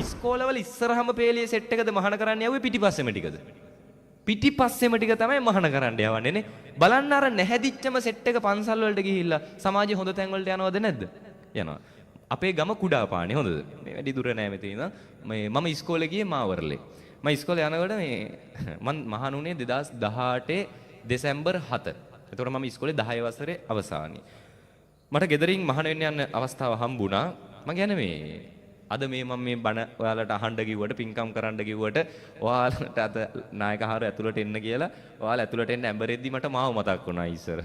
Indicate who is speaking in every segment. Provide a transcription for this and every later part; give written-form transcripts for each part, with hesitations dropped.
Speaker 1: ඉස්කෝලවල ඉස්සරහම පේලිය set එකද මහාන කරන්න යවුවේ පිටිපස්සෙම ටිකද? පිටිපස්සෙම ටික තමයි මහාන කරන්න යවන්නේ නේ. බලන්න අර නැහැදිච්චම සෙට් එක පන්සල් වලට ගිහිල්ලා සමාජයේ හොඳ තැන් වලට යනවද නැද්ද? යනවා. අපේ ගම කුඩාපානේ හොඳද? මේ වැඩි දුර නෑ මෙතන ඉඳන්. මම ඉස්කෝලේ ගියේ මාවරලේ. මම ඉස්කෝලේ යනකොට මම මහානුනේ 2018 දෙසැම්බර් 7. එතකොට මම ඉස්කෝලේ 10 වසරේ අවසානයේ. මට ගෙදරින් මහාන වෙන්න යන අවස්ථාව හම්බුණා. මම කියන්නේ අද මම මේ බණ ඔයාලට අහන්න කිව්වට පින්කම් කරන්න කිව්වට ඔයාලට අද නායකහාරු ඇතුළට එන්න කියලා ඔයාලා ඇතුළට එන්න ඇඹරෙද්දි මට මාව මතක් වුණා ඉස්සර.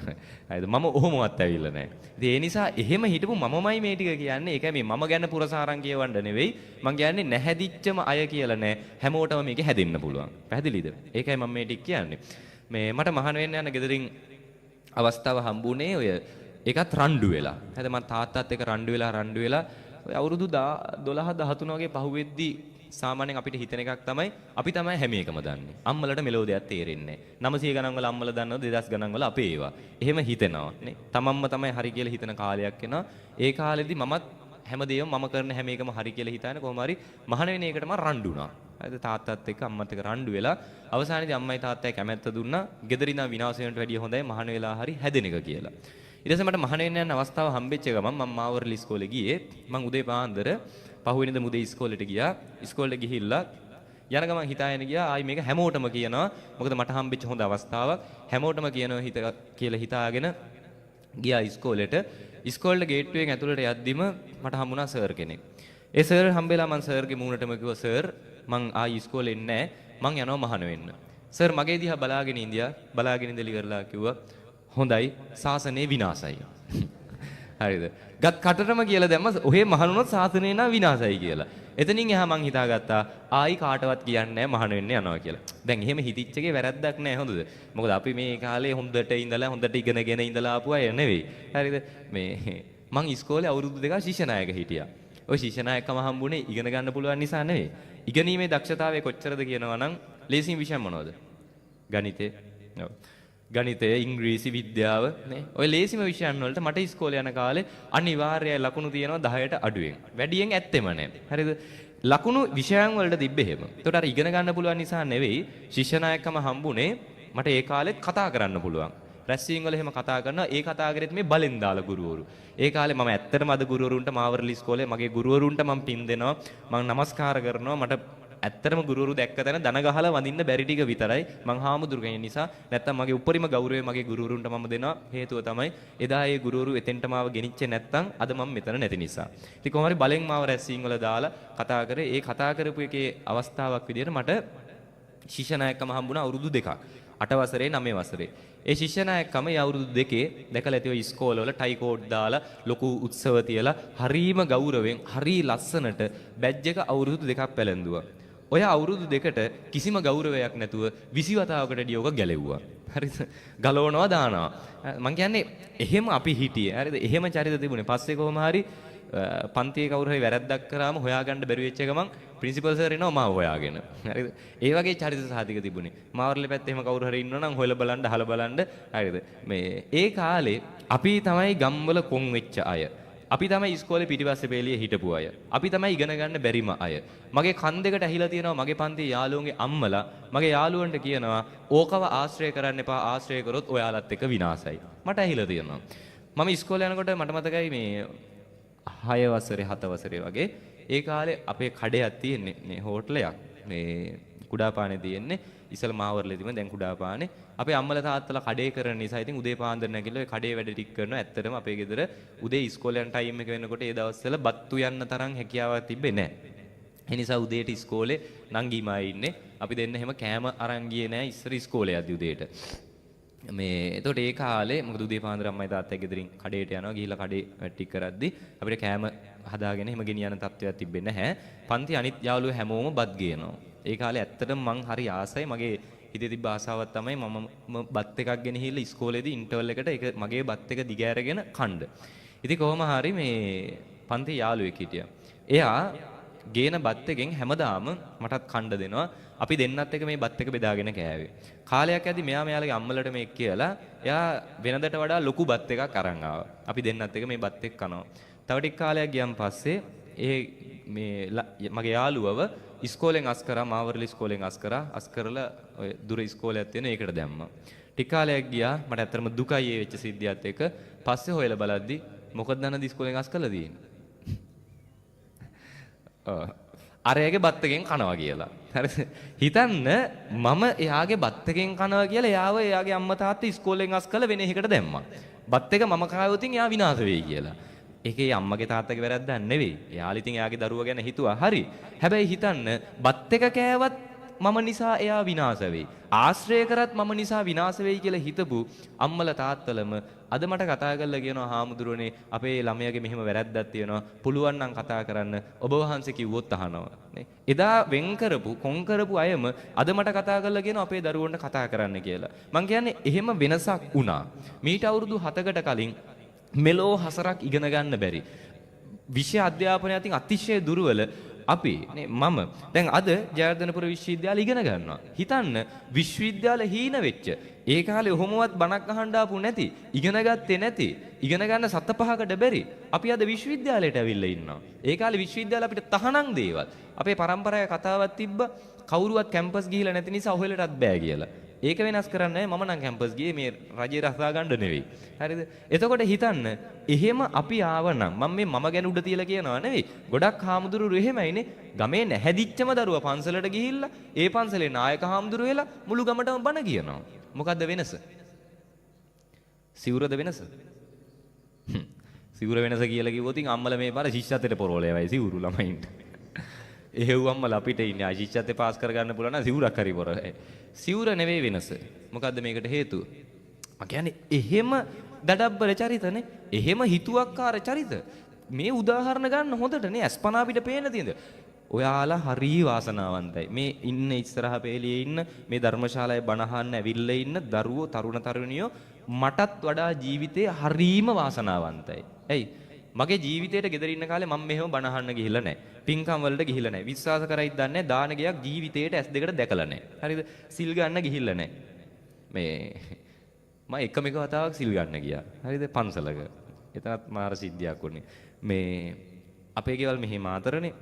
Speaker 1: හරිද? මම ඔහොමවත් ඇවිල්ලා නැහැ. ඉතින් ඒ නිසා එහෙම හිටපු මමමයි මේ ටික කියන්නේ. ඒකයි මේ මම ගැන පුරසාරම් කියවන්න නෙවෙයි. මම කියන්නේ නැහැදිච්චම අය කියලා නෑ. හැමෝටම මේක හැදෙන්න පුළුවන්. පැහැදිලිද? ඒකයි මම මේ ටික කියන්නේ. මේ මට මහාන වෙන්න යන ගෙදරින් අවස්ථාව හම්බුනේ ඔය ඒකත් රණ්ඩු වෙලා. හරිද? මම තාත්තත් එක්ක රණ්ඩු වෙලා අවුරුදු 12 13 වගේ පහුවෙද්දී සාමාන්‍යයෙන් අපිට හිතෙන එකක් තමයි අපි තමයි හැම එකම දන්නේ. අම්මලට මෙලෝ දෙයක් තේරෙන්නේ නැහැ. 900 ගණන් වල අම්මලා දන්නව 2000 ගණන් වල අපේ ඒවා. එහෙම හිතෙනවා නේ. තමන්ම තමයි හරි කියලා හිතන කාලයක් එනවා. ඒ කාලෙදි මමත් හැමදේම මම කරන හැම එකම හරි කියලා හිතානේ කොහොම හරි මහාන වෙන එකට මම රණ්ඩු වුණා. හරිද? තාත්තත් එක්ක අම්මත් එක්ක රණ්ඩු වෙලා අවසානයේදී අම්මයි තාත්තයි කැමැත්ත දුන්නා. ගෙදරින් ආ විනාශ වෙනට වැඩිය හොඳයි මහාන වෙලා හරි හැදෙන එක කියලා. ඊට පස්සේ මට මහාන වෙන්න යන අවස්ථාව හම්බෙච්ච ගමන් මම මාවරලි ඉස්කෝලේ ගියේ. මම උදේ පාන්දර පහුවෙනිද මුදේ ඉස්කෝලේට ගියා. ඉස්කෝලේට ගිහිල්ලා යන ගමන් හිතාගෙන ගියා ආයි මේක හැමෝටම කියනවා. මොකද මට හම්බෙච්ච හොඳ අවස්ථාවක්. හැමෝටම කියනවා කියලා හිතාගෙන ගියා ඉස්කෝලේට. ඉස්කෝලේ ගේට්ටුවෙන් ඇතුළට යද්දිම මට හම්බුණා සර් කෙනෙක්. ඒ සර් හම්බෙලා මම සර්ගේ මූණටම කිව්වා සර් මං ආයි ඉස්කෝලේ එන්නේ නැහැ. මං යනවා මහාන වෙන්න. සර් මගේ දිහා බලාගෙන ඉඳලා ඉවරලා කිව්වා හොඳයි සාසනේ විනාසයි. හරිද? ගත් කටටම කියලා දැම්ම ඔහේ මහණුනොත් සාසනේ නා විනාසයි කියලා. එතනින් එහා මං හිතාගත්තා ආයි කාටවත් කියන්නේ නැහැ මහාන වෙන්න යනවා කියලා. දැන් එහෙම හිතිච්ච එකේ වැරද්දක් නැහැ හොඳද? මොකද අපි මේ කාලේ හොඳට ඉගෙනගෙන ඉඳලා ආපු අය නෙවෙයි. හරිද? මේ මං ඉස්කෝලේ අවුරුදු 2ක් ශිෂ්‍ය නායක හිටියා. ඔය ශිෂ්‍ය නායකකම හම්බුනේ ඉගෙන ගන්න පුළුවන් නිසා නෙවෙයි. ඉගෙනීමේ දක්ෂතාවය කොච්චරද කියනවා නම් ලේසිම විෂය මොනවද? ගණිතය. ඔව්. ගණිතය, ඉංග්‍රීසි, විද්‍යාව නේ. ඔය ලේසිම විෂයන් වලට මට ඉස්කෝලේ යන කාලේ අනිවාර්යයි ලකුණු තියෙනවා 10ට අඩුවෙන්. වැඩියෙන් ඇත්තෙම නැහැ. හරිද? ලකුණු විෂයන් වලට තිබ්බේ එහෙම. ඒකට අර ඉගෙන ගන්න පුළුවන් නිසා නෙවෙයි ශිෂ්‍ය නායකකම හම්බුනේ මට ඒ කාලෙත් කතා කරන්න පුළුවන්. රැස්වීම් වල එහෙම කතා කරනවා. ඒ කතා කරෙත් මේ බලෙන් දාලා ගුරුවරු. ඒ කාලේ මම ඇත්තටම අද ගුරුවරුන්ට මාවරලි ඉස්කෝලේ මගේ ගුරුවරුන්ට මම පින් දෙනවා. මම නමස්කාර කරනවා. මට ඇත්තටම ගුරුවරු දැක්ක තැන දන ගහලා වඳින්න බැරි ටික විතරයි මං හාමුදුරු කෙනෙක් නිසා නැත්තම් මගේ උපරිම ගෞරවය මගේ ගුරුවරුන්ට මම දෙනවා හේතුව තමයි එදා ඒ ගුරුවරු එතෙන්ට මාව ගෙනිච්චේ නැත්තම් අද මම මෙතන නැති නිසා. ඉතින් කොහොම හරි බලෙන් මාව රැස්වීම් වල දාලා කතා කරේ. ඒ කතා කරපු එකේ අවස්ථාවක් විදියට මට ශිෂ්‍ය නායකකම හම්බුණා අවුරුදු 2ක්. 8 වසරේ 9 වසරේ. ඒ ශිෂ්‍ය නායකකම ඒ අවුරුදු දෙකේ දැකලා ඇති ඔය ඉස්කෝලවල ටයි කෝඩ් දාලා ලොකු උත්සව තියලා හරීම ගෞරවයෙන් හරී ලස්සනට බැජ් එක අවුරුදු 2ක් පැලැන්දුවා. ඔය අවුරුදු දෙකට කිසිම ගෞරවයක් නැතුව 20 වතාවකට ඩියෝක ගැලෙව්වා. හරිද? ගලවනවා දානවා. මං කියන්නේ එහෙම අපි හිටියේ. හරිද? එහෙම චරිත තිබුණේ. පස්සේ කොහොම හරි පන්තියේ කවුරු හරි වැරද්දක් කරාම හොයාගන්න බැරි වෙච්ච ගමන් ප්‍රින්සිපල් සර් එනවා මාව හොයාගෙන. හරිද? ඒ වගේ චරිත සාධක තිබුණේ. මාවර්ලේ පැත්තේ එහෙම කවුරු හරි ඉන්නවා නම් හොයලා බලන්න අහලා බලන්න. හරිද? මේ ඒ කාලේ අපි තමයි ගම්වල කොන් වෙච්ච අය. අපි තමයි ඉස්කෝලේ පිටිපස්සේ පෙළියේ හිටපු අය. අපි තමයි ඉගෙන ගන්න බැරිම අය. මගේ කන් දෙකට ඇහිලා තියෙනවා මගේ පන්තියේ යාළුවන්ගේ අම්මලා මගේ යාළුවන්ට කියනවා ඕකව ආශ්‍රය කරන්න එපා ආශ්‍රය කරොත් ඔයාලත් එක්ක විනාසයි. මට ඇහිලා තියෙනවා. මම ඉස්කෝලේ යනකොට මට මතකයි මේ 6 වසරේ 7 වසරේ වගේ ඒ කාලේ අපේ කඩයක් තියෙන්නේ මේ හෝටලයක්. මේ කුඩාපානේ තියෙන්නේ. ඉස්සල මාවරලේ තිබුණ දැන් කුඩාපානේ. අපේ අම්මලා තාත්තලා කඩේ කරන නිසා ඉතින් උදේ පාන්දර නැගිටලා ඒ කඩේ වැඩ ටික කරනවා. ඇත්තටම අපේ ගෙදර උදේ ඉස්කෝලේ යන ටයිම් එක වෙනකොට ඒ දවස්වල බත්තු යන්න තරම් හැකියාවක් තිබ්බේ නැහැ. ඒ නිසා උදේට ඉස්කෝලේ නංගිමායි ඉන්නේ. අපි දෙන්න එහෙම කෑම අරන් ගියේ නැහැ ඉස්සර ඉස්කෝලේ යද්දි උදේට. මේ එතකොට ඒ කාලේ මොකද උදේ පාන්දර අම්මයි තාත්තයි ගෙදරින් කඩේට යනවා. ගිහිල්ලා කඩේ වැඩ ටික කරද්දි අපිට කෑම හදාගෙන එහෙම ගෙනියන තත්ත්වයක් තිබෙන්නේ නැහැ. පන්ති අනිත් යාළුවෝ හැමෝම බත් ගේනවා. ඒ කාලේ ඇත්තටම මං හරි ආසයි මගේ හිතේ තිබ්බ ආසාවක් තමයි මම බත් එකක් ගෙනහිල්ලා ඉස්කෝලේදී ඉන්ටර්වල් එකට ඒක මගේ බත් එක දිගෑරගෙන කන්න. ඉතින් කොහොම හරි මේ පන්ති යාළුවෙක් හිටියා. එයා ගේන බත් එකෙන් හැමදාම මටත් කණ්ඩ දෙනවා. අපි දෙන්නත් එක මේ බත් එක බෙදාගෙන කෑවේ. කාලයක් ඇද්දි මෙයාලගේ අම්මලට මේක කියලා එයා වෙනදට වඩා ලොකු බත් එකක් අරන් ආවා. අපි දෙන්නත් එක මේ බත් එක කනවා. තව ටික කාලයක් ගියන් පස්සේ මගේ යාළුවව ඉස්කෝලෙන් අස් කරා, මාවරලි ඉස්කෝලෙන් අස් කරලා ඔය දුර ඉස්කෝලයක් තියෙන ඒකට දැම්මා. ටික කාලයක් ගියා. මට ඇත්තටම දුකයි ඒ වෙච්ච සිද්ධියත් එක්ක. පස්සේ හොයලා බලද්දි මොකද දන්නද ඉස්කෝලෙන් අස් කරලා තියෙන්නේ? අරයාගේ බත් එකෙන් කනවා කියලා. හරිද? හිතන්න මම එයාගේ බත් එකෙන් කනවා කියලා එයාව එයාගේ අම්මා තාත්තා ඉස්කෝලෙන් අස් කරලා වෙන එකකට දැම්මා. බත් එක මම කාවොතින් එයා විනාශ වෙයි කියලා. ඒකේ අම්මගේ තාත්තගේ වැරද්දක් නෙවෙයි. එයාලා ඉතින් එයාගේ දරුවා ගැන හිතුවා. හරි. හැබැයි හිතන්න බත් එක කෑවත් මම නිසා එයා විනාශ වෙයි. ආශ්‍රය කරත් මම නිසා විනාශ වෙයි කියලා හිතපු අම්මලා තාත්තලම අද මට කතා කරලා කියනවා හාමුදුරනේ අපේ ළමයාගේ මෙහෙම වැරද්දක් තියෙනවා. පුළුවන් නම් කතා කරන්න. ඔබ වහන්සේ කිව්වොත් අහනවා. නේ? එදා වෙන් කරපු කොන් කරපු අයම අද මට කතා කරලා කියනවා අපේ දරුවන්ට කතා කරන්න කියලා. මං කියන්නේ එහෙම වෙනසක් වුණා. මීට අවුරුදු 7කට කලින් මෙලෝ හසරක් ඉගෙන ගන්න බැරි. විෂය අධ්‍යාපනය අතින් අතිශය දුර්වල අපි නේ මම දැන් අද ජයවර්ධනපුර විශ්වවිද්‍යාලය ඉගෙන ගන්නවා. හිතන්න විශ්වවිද්‍යාල හීන වෙච්ච ඒ කාලේ ඔහොමවත් බණක් අහන්න ආපු නැති ඉගෙන ගත්තේ නැති ඉගෙන ගන්න 7-5කට බැරි අපි අද විශ්වවිද්‍යාලයට ඇවිල්ලා ඉන්නවා. ඒ කාලේ විශ්වවිද්‍යාල අපිට තහනම් දේවල් අපේ පරම්පරාවේ කතාවක් තිබ්බ කවුරුවත් කැම්පස් ගිහිලා නැති නිසා ඔහෙලටත් බෑ කියලා. ඒක වෙනස් කරන්නේ මම නම් කැම්පස් ගියේ මේ රජේ රසා ගන්න නෙවෙයි. හරිද? එතකොට හිතන්න එහෙම අපි ආවනම් මම ගැන උඩ තියලා කියනවා නෙවෙයි. ගොඩක් හාමුදුරුවෝ එහෙමයිනේ. ගමේ නැහැදිච්චම දරුවා පන්සලට ගිහිල්ලා ඒ පන්සලේ නායක හාමුදුරුවෝ වෙලා මුළු ගමටම බණ කියනවා. මොකද්ද වෙනස? සිවුරද වෙනස? සිවුර වෙනස කියලා කිව්වොත් අම්මලා මේ පාර ශිෂ්‍යත්වයට පොරවලේ වයි සිවුරු ළමයින්ට. එහෙව් අම්මලා අපිට ඉන්නේ ශිෂ්‍යත්වේ පාස් කරගන්න පුළුවන් නම් සිවුරක් හරි පොරවයි. සිවුර නෙවෙයි වෙනස. මොකද්ද මේකට හේතුව? මම කියන්නේ එහෙම දඩබ්බර චරිතනේ. එහෙම හිතුවක්කාර චරිත. මේ උදාහරණ ගන්න හොඳට නේ අස්පනා පිට පේන තියෙනද? ඔයාලා හරි වාසනාවන්තයි. මේ ඉන්න ඉස්සරහ පෙළියේ ඉන්න මේ ධර්මශාලාවේ බණ අහන්න ඇවිල්ලා ඉන්න දරුවෝ තරුණ තරුණියෝ මටත් වඩා ජීවිතේ හරීම වාසනාවන්තයි. ඇයි? මගේ ජීවිතේට ගෙදර ඉන්න කාලේ මම මෙහෙම බණ අහන්න ගිහිල්ලා නැහැ. පින්කම් වලට ගිහිල්ලා නැහැ. විශ්වාස කරයිද දන්නේ නැහැ. දාන ගයක් ජීවිතේට ඇස් දෙකට දැකලා නැහැ. හරිද? සිල් ගන්න ගිහිල්ලා නැහැ. මේ මම එකම එක වතාවක් සිල් ගන්න ගියා. හරිද? පන්සලක. එතනත් මාර සිද්ධියක් වුණේ. මේ අපේ ගෙවල් මෙහි මාතරනේ.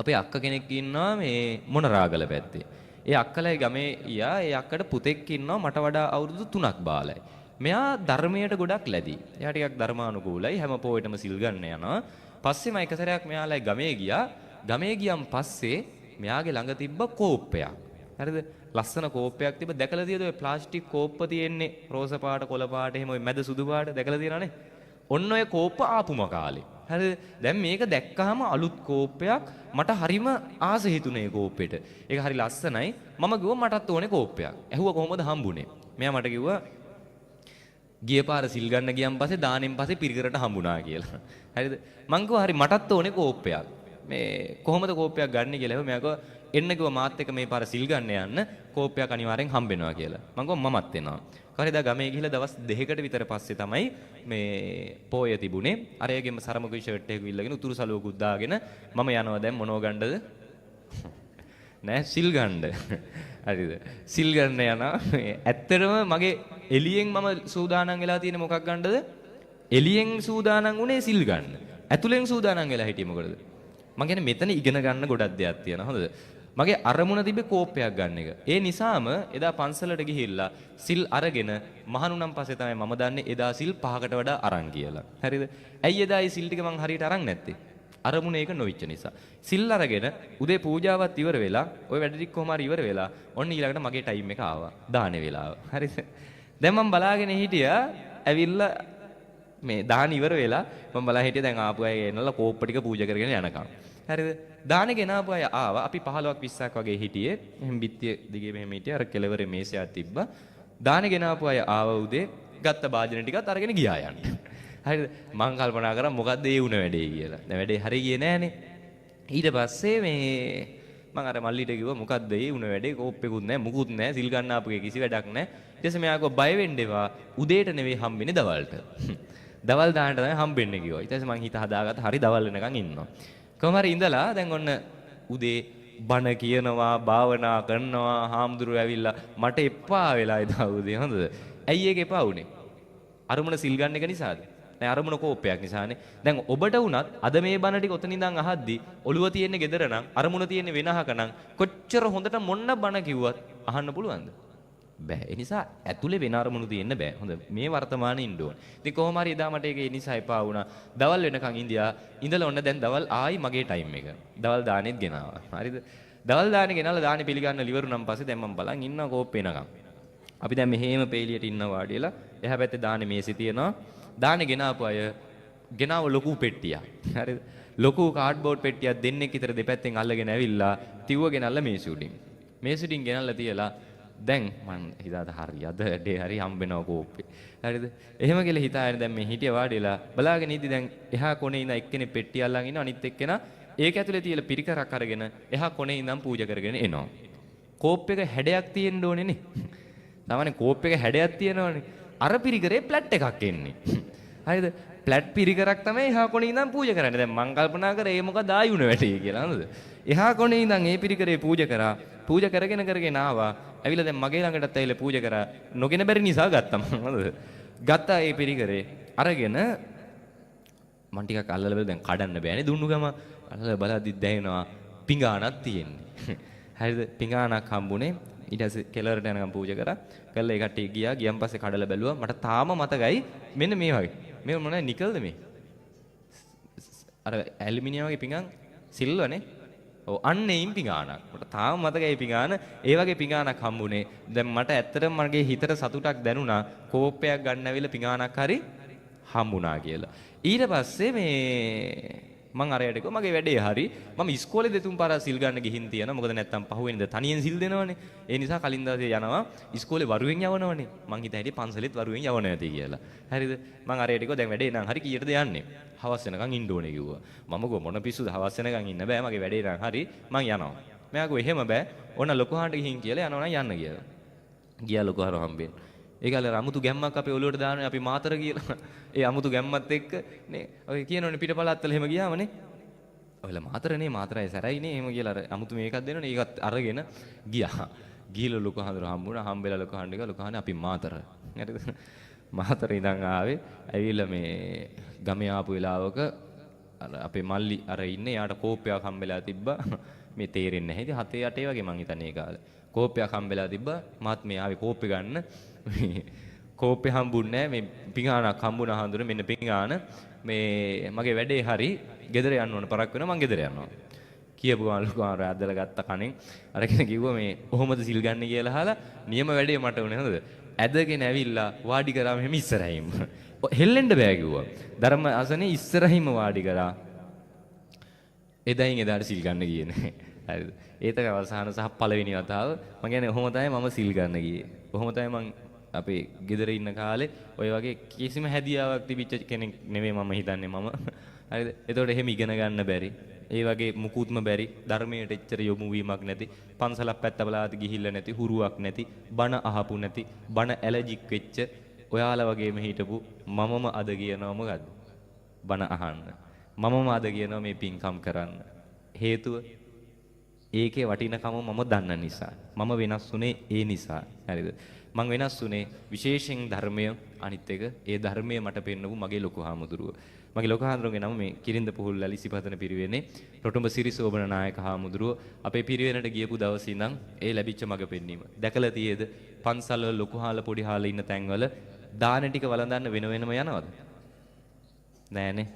Speaker 1: අපේ අක්ක කෙනෙක් ඉන්නවා මේ මොනරාගල පැත්තේ. ඒ අක්කලයි ගමේ යා ඒ අක්කට පුතෙක් ඉන්නවා මට වඩා අවුරුදු 3ක් බාලයි. මෙයා ධර්මයට ගොඩක් ලැබි. එයා ටිකක් ධර්මානුකූලයි. හැම පොයෙටම සිල් ගන්න යනවා. පස්සේ මම එක සැරයක් මෙයාලයි ගමේ ගියා. ගමේ ගියන් පස්සේ මෙයාගේ ළඟ තිබ්බ කෝප්පයක්. හරිද? ලස්සන කෝප්පයක් තිබ්බ. දැකලා තියෙද ඔය ප්ලාස්ටික් කෝප්ප තියෙන්නේ රෝස පාට, කොළ පාට, එහෙම ඔය මැද සුදු පාට දැකලා තියෙනවනේ. ඔන්න ඔය කෝප්ප ආපුම කාලේ. හරිද? දැන් මේක දැක්කහම අලුත් කෝප්පයක් මට හරිම ආස හිතුනේ කෝප්පෙට. ඒක හරි ලස්සනයි. මම ගිහුවා මටත් ඕනේ කෝප්පයක්. ඇහුවා කොහොමද හම්බුනේ? මෙයා මට කිව්වා ගිය පාර සිල් ගන්න ගියන් පස්සේ දානෙන් පස්සේ පිරිකරට හම්බුණා කියලා. හරිද? මං කිව්වා හරි මටත් ඕනේ කෝප්පයක්. මේ කොහොමද කෝප්පයක් ගන්න කියලා. මෙයා කිව්වා එන්න කිව්වා මාත් එක්ක මේ පාර සිල් ගන්න යන්න කෝප්පයක් අනිවාර්යෙන් හම්බෙනවා කියලා. මං කිව්වා මමත් එනවා. කාරේදා ගමේ ගිහිල්ලා දවස් 2කට විතර පස්සේ තමයි මේ පොය තිබුණේ. අරයගෙම සරමකුයි ෂර්ට් එකක් විල්ලගෙන උතුරු සලුවකුත් දාගෙන මම යනවා දැන් මොනව ගන්නද? නෑ සිල් ගන්න. හරිද? සිල් ගන්න යනවා. ඇත්තටම මගේ එළියෙන් මම සූදානම් වෙලා තියෙන්නේ මොකක් ගන්නද? එළියෙන් සූදානම් වුණේ සිල් ගන්න. ඇතුලෙන් සූදානම් වෙලා හිටියේ මොකටද? මම කියන්නේ මෙතන ඉගෙන ගන්න ගොඩක් දෙයක් තියෙනවා. හොඳද? මගේ අරමුණ තිබ්බේ කෝප්පයක් ගන්න එක. ඒ නිසාම එදා පන්සලට ගිහිල්ලා සිල් අරගෙන මහණුනම් පස්සේ තමයි මම දන්නේ එදා සිල් 5කට වඩා අරන් කියලා. හරිද? ඇයි එදා ඒ සිල් ටික මං හරියට අරන් නැත්තේ? අරමුණ ඒක නොවිච්ච නිසා. සිල් අරගෙන උදේ පූජාවත් ඉවර වෙලා ওই වැඩ ටික කොහොම හරි ඉවර වෙලා ඔන්න ඊළඟට මගේ ටයිම් එක ආවා. දානේ වෙලාව. හරිද? දැන් මම බලාගෙන හිටියා ඇවිල්ලා මේ දාන ඉවර වෙලා මම බලා හිටියා දැන් ආපු අය එනලා කෝප්ප ටික පූජා කරගෙන යනකම්. හරිද? දාන ගෙනාපු අය ආවා. අපි 15ක් 20ක් වගේ හිටියේ. එහෙම බිත්තිය දිගේ මෙහෙම හිටියා. අර කෙළවරේ මේසයක් තිබ්බා. දාන ගෙනාපු අය ආවා උදේ. ගත්ත භාජන ටිකත් අරගෙන ගියා යන්න. හරිද? මං කල්පනා කරා මොකද්ද ඒ වුණ වැඩේ කියලා. දැන් වැඩේ හරි ගියේ නෑනේ. ඊට පස්සේ මේ මං අර මල්ලිට කිව්වා මොකද්ද ඒ වුණ වැඩේ? කෝප්පෙකුත් නෑ, මුකුත් නෑ, සිල් ගන්න ආපු එකේ කිසි වැඩක් නෑ. ඊට පස්සේ මෙයා කිව්වා බය වෙන්න එපා. උදේට නෙවෙයි හම්බෙන්නේ දවල්ට. දවල් දාන්නට තමයි හම්බෙන්නේ කිව්වා. ඊට පස්සේ මං හිත හදාගත්ත හරි දවල් වෙනකන් ඉන්නවා. කොහමද ඉඳලා දැන් ඔන්න උදේ බණ කියනවා භාවනා කරනවා හාමුදුරුවෝ ඇවිල්ලා මට එපා වෙලා ඉදා උදේ හොඳද? ඇයි ඒක එපා වුනේ? අරමුණ සිල් ගන්න එක නිසාද? නෑ අරමුණ කෝපයක් නිසානේ. දැන් ඔබට වුණත් අද මේ බණ ටික ඔතන ඉඳන් අහද්දි ඔළුව තියෙන්නේ gedara නම් අරමුණ තියෙන්නේ වෙනහක නම් කොච්චර හොඳට මොන්න බණ කිව්වත් අහන්න පුළුවන්ද? බෑ. ඒ නිසා ඇතුලේ වෙන අරමුණු තියෙන්න බෑ. හොඳ මේ වර්තමානයේ ඉන්න ඕන. ඉතින් කොහොම හරි එදා මට ඒක ඒ නිසා එපා වුණා. දවල් වෙනකන් ඉඳලා ඔන්න දැන් දවල් ආයි මගේ ටයිම් එක. දවල් දානෙත් ගෙනාවා. හරිද? දවල් දානේ ගෙනාලා දානේ පිළිගන්න liveරුනම් පස්සේ දැන් මම බලන් ඉන්නවා කෝප් වෙනකන්. අපි දැන් මෙහෙම පේලියට ඉන්නවා වාඩිලා. එහා පැත්තේ දානේ මේසෙ තියෙනවා. දානේ ගෙනාපු අය ගෙනාව ලොකු පෙට්ටියක්. හරිද? ලොකු කාඩ්බෝඩ් පෙට්ටියක් දෙන්නෙක් විතර දෙපැත්තෙන් අල්ලගෙන ඇවිල්ලා තිව්ව ගෙනල්ලා මේසෙ උඩින්. මේසෙ උඩින් ගෙනල්ලා තියලා දැන් මං හිතාද හරි අද ඩේ හරි හම්බෙනවා කෝප්පේ. හරිද? එහෙම කියලා හිතාගෙන දැන් මේ හිටිය වාඩිලා බලාගෙන ඉදි දැන් එහා කොනේ ඉඳන් එක්කෙනෙක් පෙට්ටිය අල්ලන් ඉන්නවා අනිත් එක්කෙනා ඒක ඇතුලේ තියලා පිරිකරක් අරගෙන එහා කොනේ ඉඳන් පූජා කරගෙන එනවා. කෝප් එක හැඩයක් තියෙන්න ඕනේ නේ. සාමාන්‍ය කෝප් එක හැඩයක් තියෙනවනේ. අර පිරිකරේ ප්ලැට් එකක් එන්නේ. හරිද? ප්ලැට් පිරිකරක් තමයි එහා කොනේ ඉඳන් පූජා කරන්නේ. දැන් මං කල්පනා කරේ ඒ මොකද ආයුන වැටේ කියලා නේද? එහා කොනේ ඉඳන් ඒ පිරිකරේ පූජා කරා. පූජා කරගෙන ආවා. ඇවිල්ලා දැන් මගේ ළඟටත් ඇවිල්ලා පූජා කරා. නොගෙන බැරි නිසා ගත්තා මම නේද? ගත්තා ඒ පිරිකරේ. අරගෙන මං ටිකක් අල්ලලා බලලා දැන් කඩන්න බෑනේ දුන්නු ගම. අල්ලලා බලද්දි දැනෙනවා පිඟානක් තියෙන්නේ. හරිද? පිඟානක් හම්බුනේ. ඊට පස්සේ කෙලවරට යනකම් පූජා කරා. කළා ඒ කට්ටිය ගියා. ගියන් පස්සේ කඩලා බැලුවා. මට තාම මතකයි මෙන්න මේ වගේ. මේ මොනවද නිකල්ද මේ? අර ඇලුමිනියම් වගේ පිඟාන සිල්වනේ. ඔව් අන්න ඒන් පිඟානක්. මට තාම මතකයි පිඟාන. ඒ වගේ පිඟානක් හම්බුනේ. දැන් මට ඇත්තටම මගේ හිතට සතුටක් දැනුණා. කෝපයක් ගන්න ඇවිල්ලා පිඟානක් හරි හම්බුණා කියලා. ඊට පස්සේ මේ මං අරයට කිව්වා මගේ වැඩේ හරි. මම ඉස්කෝලේ දෙතුන් පාරක් සිල් ගන්න ගිහින් තියනවා. මොකද නැත්තම් පහුවෙනිද තනියෙන් සිල් දෙනවනේ. ඒ නිසා කලින් දවසේ යනවා ඉස්කෝලේ වරුවෙන් යවනවනේ. මං හිතා හිටියේ පන්සලෙත් වරුවෙන් යවන නැති කියලා. හරිද? මං අරයට කිව්වා දැන් වැඩේ නම් හරි කීයටද යන්නේ? හවස් වෙනකන් ඉන්න ඕනේ කිව්වා. මම ගෝ මොන පිස්සුද හවස් වෙනකන් ඉන්න බෑ. මගේ වැඩේ නම් හරි මං යනවා. මෙයා ගෝ එහෙම බෑ. ඕන ලොකු හාන්ට ගිහින් කියලා යනවා නම් යන්න කියලා. ගියා ලොකු හාර හම්බෙන්න. ඒකල අමුතු ගැම්මක් අපේ ඔළුවට දානවා අපි මාතර කියලා. ඒ අමුතු ගැම්මත් එක්ක නේ ඔය කියනෝනේ පිටපළාත්තල එහෙම ගියාමනේ. ඔයලා මාතරනේ මාතරයි සැරයිනේ එහෙම කියලා අර අමුතු මේකක් දෙනවනේ ඒකත් අරගෙන ගියා. ගිහලා ලොකු හඳුර හම්බුණා. හම්බෙලා ලොකු හාන්ට ගියා. ලොකු හානේ අපි මාතර. හරිද? මාතර ඉඳන් ආවේ. ඇවිල්ලා මේ ගමේ ආපු වෙලාවක අර අපේ මල්ලි අර ඉන්නේ යාට කෝපයක් හම්බෙලා තිබ්බා. මේ තේරෙන්නේ නැහැ. ඉතින් 7 8 වගේ මං හිතන්නේ ඒ කාලේ. කෝපයක් හම්බෙලා තිබ්බා. මාත් මේ ආවේ කෝපේ ගන්න. කෝපේ හම්බුන්නේ නැහැ. මේ පිඟානක් හම්බුණා හඳුන මෙන්න පිඟාන. මේ මගේ වැඩේ හරි ගෙදර යන්න ඕන පරක් වෙනවා මං ගෙදර යනවා. කියපු අලුකාර ඇදලා ගත්ත කණෙන් අරගෙන කිව්වා මේ කොහොමද සිල් ගන්න කියලා අහලා නියම වැඩේ මට උනේ හොඳද? ඇදගෙන ඇවිල්ලා වාඩි කරා මෙහෙම ඉස්සරහින්ම. හෙල්ලෙන්න බෑ කිව්වා. ධර්ම අසනේ ඉස්සරහින්ම වාඩි කරා. එදායින් එදාට සිල් ගන්න ගියේ නෑ. හරිද? ඒ තමයි අවසාන සහ පළවෙනි වතාව. මම කියන්නේ ඔහොම තමයි මම සිල් ගන්න ගියේ. ඔහොම තමයි මං අපේ ගෙදර ඉන්න කාලේ ඔය වගේ කිසිම හැදියාවක් තිබිච්ච කෙනෙක් නෙවෙයි මම හිතන්නේ මම. හරිද? එතකොට එහෙම ඉගෙන ගන්න බැරි. ඒ වගේ මුකුත්ම බැරි. ධර්මයට එච්චර යොමු වීමක් නැති. පන්සලක් පැත්ත බලාද ගිහිල්ලා නැති. හුරුවක් නැති. බණ අහපු නැති. බණ ඇලර්ජික් වෙච්ච ඔයාලා වගේම හිටපු මමම අද කියනවා මොකද්ද? බණ අහන්න. මමම අද කියනවා මේ පින්කම් කරන්න. හේතුව ඒකේ වටිනකම මම දන්න නිසා. මම වෙනස් වුනේ ඒ නිසා. හරිද? මං වෙනස් වුනේ විශේෂයෙන් ධර්මය අනිත් එක ඒ ධර්මය මට පෙන්නපු මගේ ලොකු හාමුදුරුව. මගේ ලොකු හාමුදුරුවගේ නම මේ කිරින්ද පුහුල්ලලි සිපතන පිරිවෙනේ රොටුඹ සිරිසෝබන නායක හාමුදුරුව. අපේ පිරිවෙනට ගියපු දවසේ ඉඳන් ඒ ලැබිච්ච මග පෙන්වීම. දැකලා තියේද පන්සල් වල ලොකු හාල පොඩි හාල ඉන්න තැන්වල දාන ටික වළඳන්න වෙන වෙනම යනවද? නෑනේ.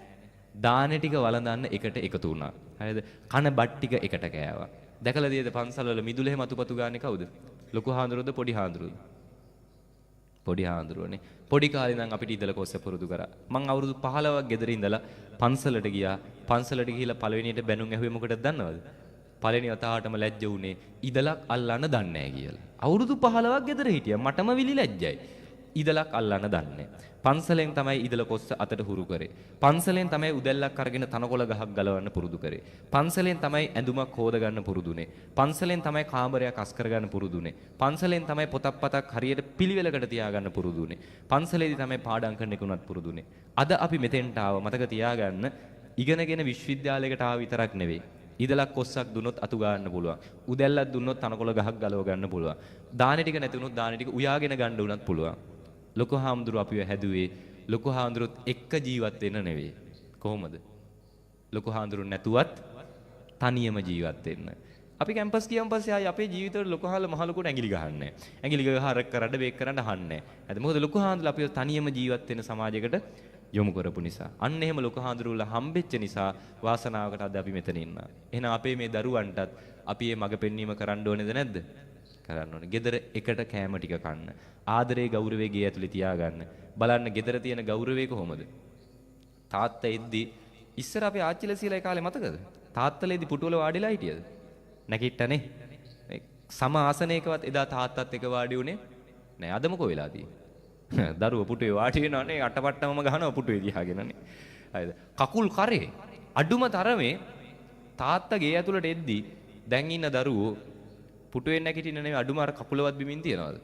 Speaker 1: දාන ටික වළඳන්න එකට එකතු වුණා. හරිද? කන බත් ටික එකට කෑවා. දැකලා තියේද පන්සල් වල මිදුලේ මතුපතු ගානේ කවුද? ලොකු හාමුදුරුවෝද පොඩි හාමුදුරුවෝද? පොඩි හාමුදුරුවනේ. පොඩි කාලේ ඉඳන් අපිට ඉඳලා කොස්ස පුරුදු කරා. මං අවුරුදු 15ක් ගෙදර ඉඳලා පන්සලට ගියා. පන්සලට ගිහිල්ලා පළවෙනියට බැනුම් ඇහුවේ මොකටද දන්නවද? පළවෙනි වතාවටම ලැජ්ජ වුණේ ඉදලක් අල්ලන්න දන්නේ නැහැ කියලා. අවුරුදු 15ක් ගෙදර හිටියා. මටම විලි ලැජ්ජයි. ඉදලක් අල්ලන්න දන්නේ. පන්සලෙන් තමයි ඉදල කොස්ස අතට හුරු කරේ. පන්සලෙන් තමයි උදැල්ලක් අරගෙන තනකොළ ගහක් ගලවන්න පුරුදු කරේ. පන්සලෙන් තමයි ඇඳුමක් හොද ගන්න පුරුදුනේ. පන්සලෙන් තමයි කාමරයක් අස් කර ගන්න පුරුදුනේ. පන්සලෙන් තමයි පොතක් පතක් හරියට පිළිවෙලකට තියාගන්න පුරුදුනේ. පන්සලේදී තමයි පාඩම් කරන්න එක උනත් පුරුදුනේ. අද අපි මෙතෙන්ට ආව මතක තියාගන්න ඉගෙනගෙන විශ්වවිද්‍යාලයකට ආව විතරක් නෙවෙයි. ඉදලක් කොස්සක් දුන්නොත් අතු ගන්න පුළුවන්. උදැල්ලක් දුන්නොත් තනකොළ ගහක් ගලව ගන්න පුළුවන්. දානි ටික නැති වුණොත් දානි ටික උයාගෙන ගන්න උනත් පුළුවන්. ලොකු හාමුදුරුව අපිව හැදුවේ ලොකු හාමුදුරුවොත් එක්ක ජීවත් වෙන්න නෙවෙයි. කොහොමද? ලොකු හාමුදුරුවෝ නැතුවත් තනියම ජීවත් වෙන්න. අපි කැම්පස් ගියන් පස්සේ ආයි අපේ ජීවිතවල ලොකු හාල මහ ලොකුට ඇඟිලි ගහන්නේ. ඇඟිලි ගහරක් කරන්න බේක් කරන්න අහන්නේ. හරි මොකද ලොකු හාමුදුරුවෝ අපිව තනියම ජීවත් වෙන සමාජයකට යොමු කරපු නිසා. අන්න එහෙම ලොකු හාමුදුරුවෝලා හම්බෙච්ච නිසා වාසනාවකට අද අපි මෙතන ඉන්නවා. එහෙනම් අපේ මේ දරුවන්ටත් අපි මේ මඟ පෙන්වීම කරන්න ඕනේද නැද්ද? කරන්න ඕනේ. ගෙදර එකට කෑම ටික කන්න. ආදරේ ගෞරවේ ගේ ඇතුලේ තියාගන්න. බලන්න ගෙදර තියෙන ගෞරවේ කොහොමද? තාත්තා එද්දි ඉස්සර අපේ ආච්චිලා සීලා ඒ කාලේ මතකද? තාත්තලේදී පුටුවල වාඩිලා හිටියද? නැගිට්ටනේ. සම ආසනයකවත් එදා තාත්තත් එක වාඩි උනේ නෑ. අද මොකෝ වෙලාදී? දරුවෝ පුටුවේ වාඩි වෙනවනේ අටපට්ටමම ගහනවා පුටුවේ දිහාගෙනනේ. හරිද? කකුල් කරේ අඩුම තරමේ තාත්තා ගේ ඇතුළට එද්දි දැන් ඉන්න දරුවෝ පුටුවෙන් නැගිටින්න නෙවෙයි අඩුම අර කකුලවත් බිමින් තියනවාද?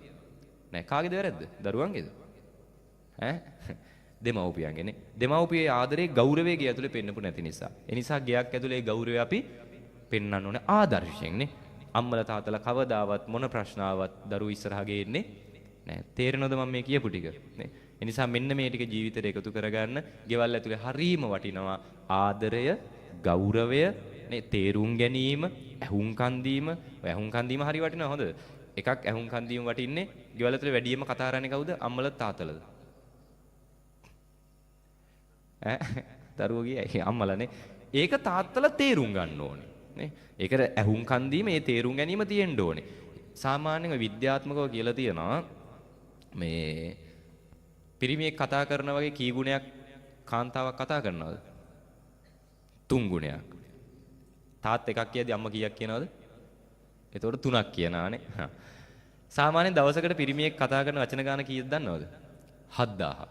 Speaker 1: නෑ. කාගේද වැරද්ද? දරුවන්ගේද? ඈ? දෙමව්පියන්ගේනේ. දෙමව්පියේ ආදරේ ගෞරවයේ ගේ ඇතුලේ පෙන්නපු නැති නිසා. ඒ නිසා ගයක් ඇතුලේ ගෞරවය අපි පෙන්වන්න ඕනේ ආදර්ශයෙන්නේ. අම්මලා තාත්තලා කවදාවත් මොන ප්‍රශ්නාවක් දරුවෝ ඉස්සරහා ගේන්නේ නෑ. තේරෙනවද මම මේ කියපු ටික? නේ. ඒ නිසා මෙන්න මේ ටික ජීවිතේට එකතු කරගන්න. ගෙවල් ඇතුලේ හරීම වටිනවා ආදරය, ගෞරවය, නේ තේරුම් ගැනීම, ඇහුම්කන් දීම. ඇහුම්කන් දීම හරි වටිනවා හොඳ. එකක් ඇහුම්කන් දීම වටින්නේ ගෙවල් ඇතුලේ වැඩියෙන්ම කතා කරන්නේ කවුද? අම්මලා තාත්තලාද? දරුවෝ ගියයි අම්මලානේ. ඒක තාත්තලා තේරුම් ගන්න ඕනේ නේ. ඒකට ඇහුම්කන් දීම ඒ තේරුම් ගැනීම තියෙන්න ඕනේ. සාමාන්‍යයෙන් විද්‍යාත්මකව කියලා තියෙනවා මේ පිරිමියෙක් කතා කරන වගේ කී ගුණයක් කාන්තාවක් කතා කරනවද? 3 ගුණයක්. තාත් එකක් කියද්දි අම්මා කීයක් කියනවද? එතකොට 3ක් කියනවානේ. සාමාන්‍යයෙන් දවසකට පිරිමියෙක් කතා කරන වචන ගාන කීයද දන්නවද? 7000.